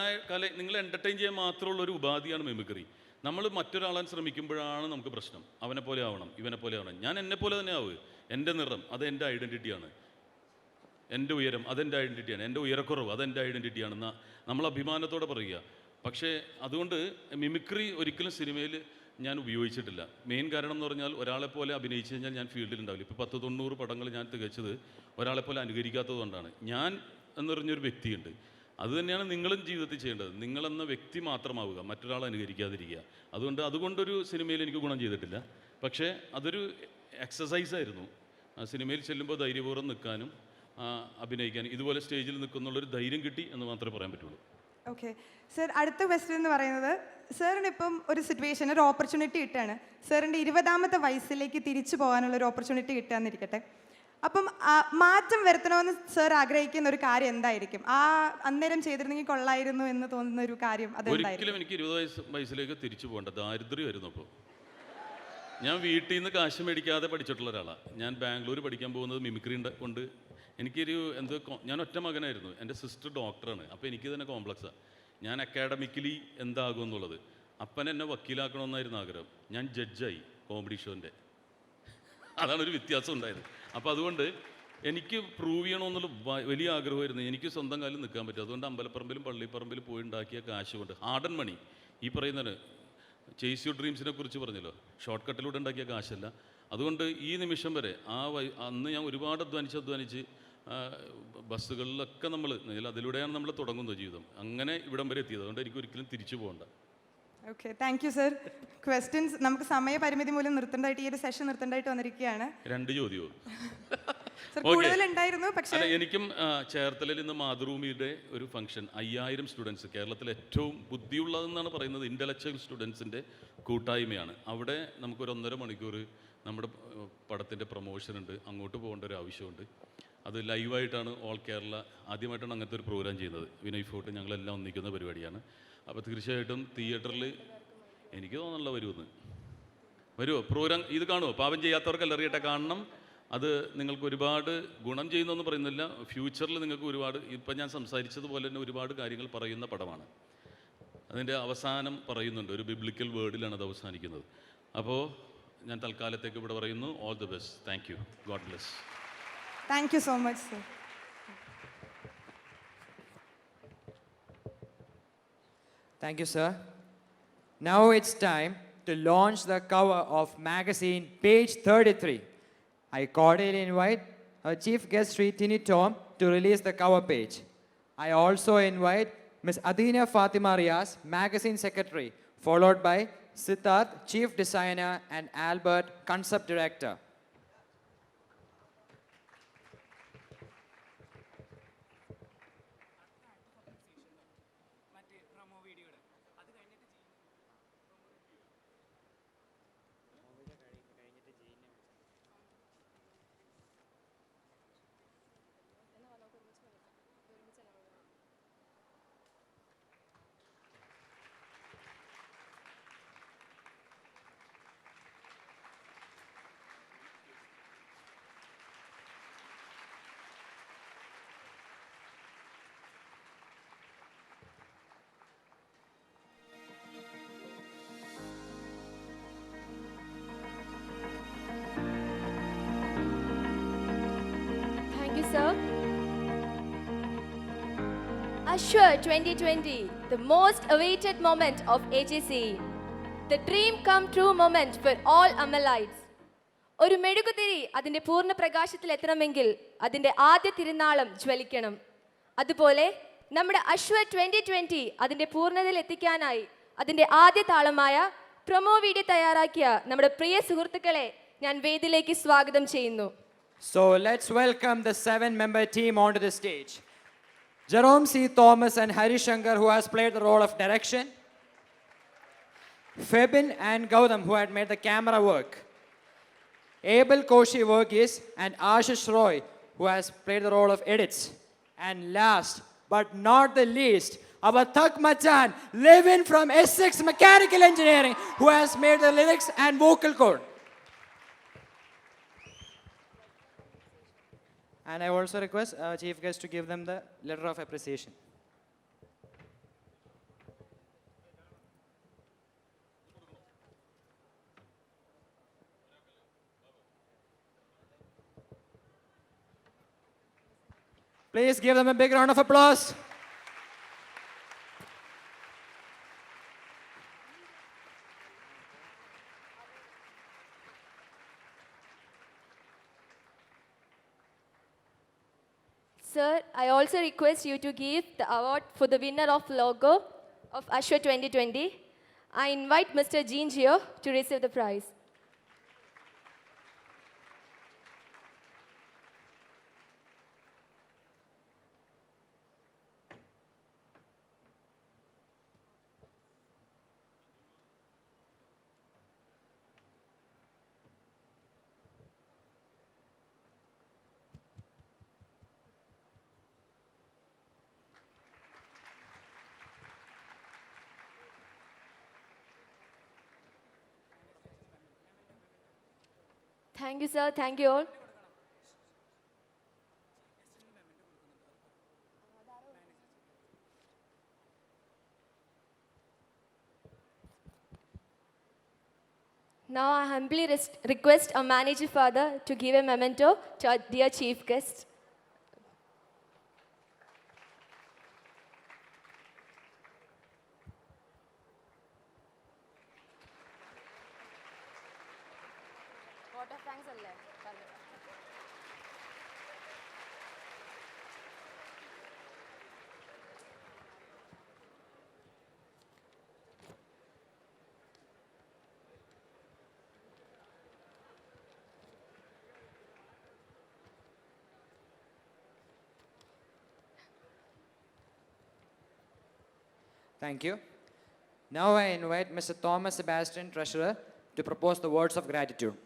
നിങ്ങൾ എൻ്റർടൈൻ ചെയ്യാൻ മാത്രമുള്ള ഒരു ഉപാധിയാണ് മിമിക്രി. നമ്മൾ മറ്റൊരാളാൻ ശ്രമിക്കുമ്പോഴാണ് നമുക്ക് പ്രശ്നം. അവനെ പോലെ ആവണം, ഇവനെ പോലെ ആവണം. ഞാൻ എന്നെ പോലെ തന്നെ ആവുക. എൻ്റെ നിറം അത് എൻ്റെ ഐഡൻറ്റിറ്റിയാണ്. എൻ്റെ ഉയരം അതെൻ്റെ ഐഡൻറ്റിറ്റിയാണ്. എൻ്റെ ഉയരക്കുറവ് അതെൻ്റെ ഐഡൻറ്റിറ്റിയാണെന്ന് നമ്മൾ അഭിമാനത്തോടെ പറയുക. പക്ഷേ അതുകൊണ്ട് മിമിക്രി ഒരിക്കലും സിനിമയിൽ ഞാൻ ഉപയോഗിച്ചിട്ടില്ല. മെയിൻ കാരണം എന്ന് പറഞ്ഞാൽ ഒരാളെപ്പോലെ അഭിനയിച്ചു കഴിഞ്ഞാൽ ഞാൻ ഫീൽഡിൽ ഉണ്ടാവില്ല. ഇപ്പോൾ 10-90 പടങ്ങൾ ഞാൻ തികച്ചത് ഒരാളെപ്പോലെ അനുകരിക്കാത്തത് കൊണ്ടാണ്. ഞാൻ എന്ന് പറഞ്ഞൊരു വ്യക്തിയുണ്ട്. അതുതന്നെയാണ് നിങ്ങളും ജീവിതത്തിൽ ചെയ്യേണ്ടത്. നിങ്ങളെന്ന വ്യക്തി മാത്രമാവുക, മറ്റൊരാളെ അനുകരിക്കാതിരിക്കുക. അതുകൊണ്ടൊരു സിനിമയിൽ എനിക്ക് ഗുണം ചെയ്തിട്ടില്ല. പക്ഷേ അതൊരു എക്സസൈസായിരുന്നു. ആ സിനിമയിൽ ചെല്ലുമ്പോൾ ധൈര്യപൂർവ്വം നിൽക്കാനും അഭിനയിക്കാനും ഇതുപോലെ സ്റ്റേജിൽ നിൽക്കുന്നുള്ളൊരു ധൈര്യം കിട്ടി എന്ന് മാത്രമേ പറയാൻ പറ്റുള്ളൂ. ഓക്കെ സർ, അടുത്ത ക്വസ്റ്റ്യൻ എന്ന് പറയുന്നത്, സാറിന് ഇപ്പം ഒരു സിറ്റുവേഷൻ, ഒരു ഓപ്പർച്യൂണിറ്റി കിട്ടുകയാണ്. സാറിൻ്റെ 20ാമത്തെ വയസ്സിലേക്ക് തിരിച്ചു പോകാനുള്ള ഒരു ഓപ്പർച്യൂണിറ്റി കിട്ടുകയെന്നിരിക്കട്ടെ. അപ്പം മാറ്റം വരുത്തണമെന്ന് സാർ ആഗ്രഹിക്കുന്ന ഒരു കാര്യം എന്തായിരിക്കും? അന്നേരം ചെയ്തിരുന്നെങ്കിൽ കൊള്ളായിരുന്നു എന്ന് തോന്നുന്ന ഒരു കാര്യം ഒരിക്കലും എനിക്ക് 20 വയസ്സിലേക്ക് തിരിച്ചു പോകേണ്ട ദാരിദ്ര്യമായിരുന്നു. അപ്പോൾ ഞാൻ വീട്ടിൽ നിന്ന് കാശ് മേടിക്കാതെ പഠിച്ചിട്ടുള്ള ഒരാളാണ്. ഞാൻ ബാംഗ്ലൂർ പഠിക്കാൻ പോകുന്നത് മിമിക്രി കൊണ്ട്. എനിക്കൊരു ഞാൻ ഒറ്റ മകനായിരുന്നു. എൻ്റെ സിസ്റ്റർ ഡോക്ടറാണ്. അപ്പോൾ എനിക്ക് തന്നെ കോംപ്ലക്സാണ്. ഞാൻ അക്കാഡമിക്കലി എന്താകും എന്നുള്ളത്. അപ്പൻ എന്നെ വക്കീലാക്കണമെന്നായിരുന്നു ആഗ്രഹം. ഞാൻ ജഡ്ജായി കോമഡി ഷോൻ്റെ. അതാണ് ഒരു വ്യത്യാസം ഉണ്ടായത്. അപ്പോൾ അതുകൊണ്ട് എനിക്ക് പ്രൂവ് ചെയ്യണമെന്നുള്ള വലിയ ആഗ്രഹമായിരുന്നു. എനിക്ക് സ്വന്തം കാലിൽ നിൽക്കാൻ പറ്റും. അതുകൊണ്ട് അമ്പലപ്പറമ്പിലും പള്ളിപ്പറമ്പിലും പോയി ഉണ്ടാക്കിയ കാശ് കൊണ്ട്, ഹാർഡ് മണി, ഈ പറയുന്നത് ചേസ് യുവർ ഡ്രീംസിനെ കുറിച്ച് പറഞ്ഞല്ലോ, ഷോർട്ട് കട്ടിലൂടെ ഉണ്ടാക്കിയ കാശല്ല. അതുകൊണ്ട് ഈ നിമിഷം വരെ അന്ന് ഞാൻ ഒരുപാട് അധ്വാനിച്ച് ബസ്സുകളിലൊക്കെ അതിലൂടെയാണ് നമ്മൾ തുടങ്ങുന്നത് ജീവിതം. അങ്ങനെ ഇവിടം വരെ എത്തിയത്. അതുകൊണ്ട് എനിക്ക് ഒരിക്കലും തിരിച്ചു പോകണ്ട. Okay, thank you sir. Questions നമുക്ക് സമയപരിമിതി മൂലം നിർത്തേണ്ടതായിട്ട്, ഈ ഒരു സെഷൻ നിർത്തേണ്ടതായിട്ട് വന്നിരിക്കുകയാണ്. 2 ചോദ്യവും കൂടുതലുണ്ടായിരുന്നു. പക്ഷേ എനിക്കും ചേർത്തലയിൽ ഇന്ന് മാതൃഭൂമിയുടെ ഒരു ഫംഗ്ഷൻ, 5000 സ്റ്റുഡൻസ്, കേരളത്തിലെ ഏറ്റവും ബുദ്ധിയുള്ളതെന്നാണ് പറയുന്നത് ഇൻ്റലക്ച്വൽ സ്റ്റുഡൻസിൻ്റെ കൂട്ടായ്മയാണ്. അവിടെ നമുക്കൊരു 1.5 മണിക്കൂർ നമ്മുടെ പടത്തിൻ്റെ പ്രൊമോഷൻ ഉണ്ട്. അങ്ങോട്ട് പോകേണ്ട ഒരു ആവശ്യമുണ്ട്. അത് ലൈവായിട്ടാണ് ഓൾ കേരള ആദ്യമായിട്ടാണ് അങ്ങനത്തെ ഒരു പ്രോഗ്രാം ചെയ്യുന്നത്. വിനയ് ഫോർട്ട് ഞങ്ങളെല്ലാം ഒന്നിക്കുന്ന പരിപാടിയാണ്. അപ്പോൾ തീർച്ചയായിട്ടും തിയേറ്ററിൽ എനിക്ക് തോന്നുന്നില്ല വരുമോ പ്രോഗ്രാം. ഇത് കാണുമോ? പാപം ചെയ്യാത്തവർക്കെല്ലാം അറിയട്ടെ, കാണണം. അത് നിങ്ങൾക്ക് ഒരുപാട് ഗുണം ചെയ്യുന്നതെന്ന് പറയുന്നില്ല. ഫ്യൂച്ചറിൽ നിങ്ങൾക്ക് ഒരുപാട്, ഇപ്പം ഞാൻ സംസാരിച്ചതുപോലെ തന്നെ ഒരുപാട് കാര്യങ്ങൾ പറയുന്ന പടമാണ്. അതിൻ്റെ അവസാനം പറയുന്നുണ്ട്, ഒരു ബിബ്ലിക്കൽ വേർഡിലാണ് അത് അവസാനിക്കുന്നത്. അപ്പോൾ ഞാൻ തൽക്കാലത്തേക്ക് ഇവിടെ പറയുന്നു. All the best. Thank you. God bless. Thank you so much sir. Thank you, sir. Now it's time to launch the cover of magazine page 33. I cordially invite our chief guest Sri Tini Tom to release the cover page. I also invite Ms. Adina Fatima Riaz, magazine secretary, followed by Siddharth, chief designer, and Albert, concept director. Sir. Assure 2020, the most awaited moment of AJC. The dream come true moment for all Amalites. ഒരു മെഴുകുതിരി അതിൻ്റെ പൂർണ്ണ പ്രകാശത്തിൽ എത്തണമെങ്കിൽ അതിൻ്റെ ആദ്യ തിരുനാളം ജ്വലിക്കണം. അതുപോലെ നമ്മുടെ അശ്വർ 2020 അതിൻ്റെ പൂർണ്ണതയിൽ എത്തിക്കാനായി അതിൻ്റെ ആദ്യ താളമായ പ്രൊമോ വീഡിയോ തയ്യാറാക്കിയ നമ്മുടെ പ്രിയ സുഹൃത്തുക്കളെ ഞാൻ വേദിയിലേക്ക് സ്വാഗതം ചെയ്യുന്നു. So let's welcome the 7-member team onto the stage. Jerome C. Thomas and Hari Shankar, who has played the role of direction. Febin and Gautam, who had made the camera work. Abel Koshi Verghese and Ashish Roy, who has played the role of edits. And last but not the least, our Thak Machan, Levin from S6 Mechanical Engineering, who has made the lyrics and vocal cord. And I also request Chief Guest to give them the letter of appreciation. Please give them a big round of applause. Sir, I also request you to give the award for the winner of logo of Ashwa 2020. I invite Mr. Jean Gio to receive the prize. Thank you, sir. Thank you all. Now I humbly request our manager father to give a memento to our dear chief guest. Vote of thanks alle. Thank you. Now I invite Mr. Thomas Sebastian, Treasurer, to propose the words of gratitude.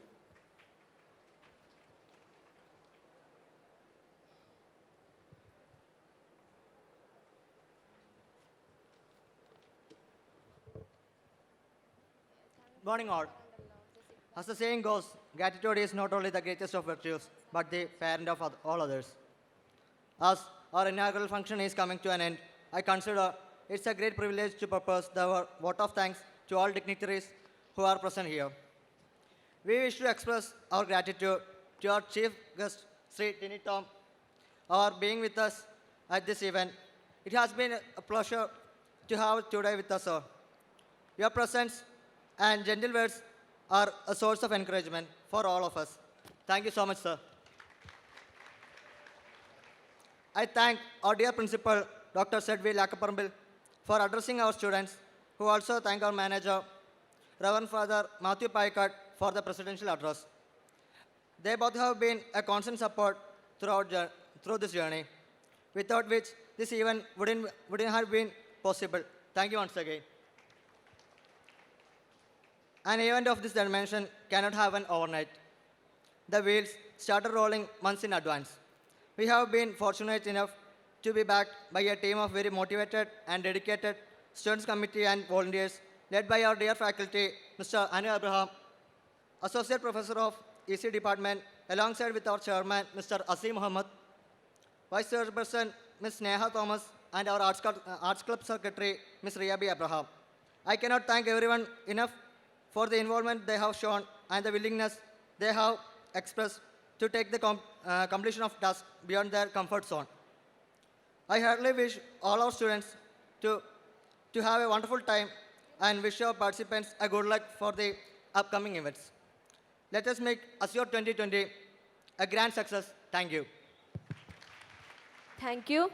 Morning all. As the saying goes, gratitude is not only the greatest of virtues, but the parent of all others. As our inaugural function is coming to an end, I consider it's a great privilege to propose the vote of thanks to all dignitaries who are present here. We wish to express our gratitude to our chief guest, Sri Tini Tom, for being with us at this event. It has been a pleasure to have today with us, sir. Your presence and gentle words are a source of encouragement for all of us. Thank you so much, sir. I thank our dear principal, Dr. Sedvi Lakaparambil, for addressing our students, who also thank our manager, Reverend Father Matthew Paikat, for the presidential address. They both have been a constant support through this journey, without which this event wouldn't have been possible. Thank you once again. An event of this dimension cannot happen overnight. The wheels started rolling months in advance. We have been fortunate enough to be backed by a team of very motivated and dedicated students committee and volunteers, led by our dear faculty, Mr. Anu Abraham, Associate Professor of EC Department, alongside with our chairman, Mr. Asim Muhammad, Vice Chairperson, Ms. Neha Thomas, and our Arts Club Secretary, Ms. Riyabi Abraham. I cannot thank everyone enough for the involvement they have shown and the willingness they have expressed to take the completion of tasks beyond their comfort zone. I heartily wish all our students to have a wonderful time and wish our participants a good luck for the upcoming events. Let us make Assure 2020 a grand success. Thank you. Thank you.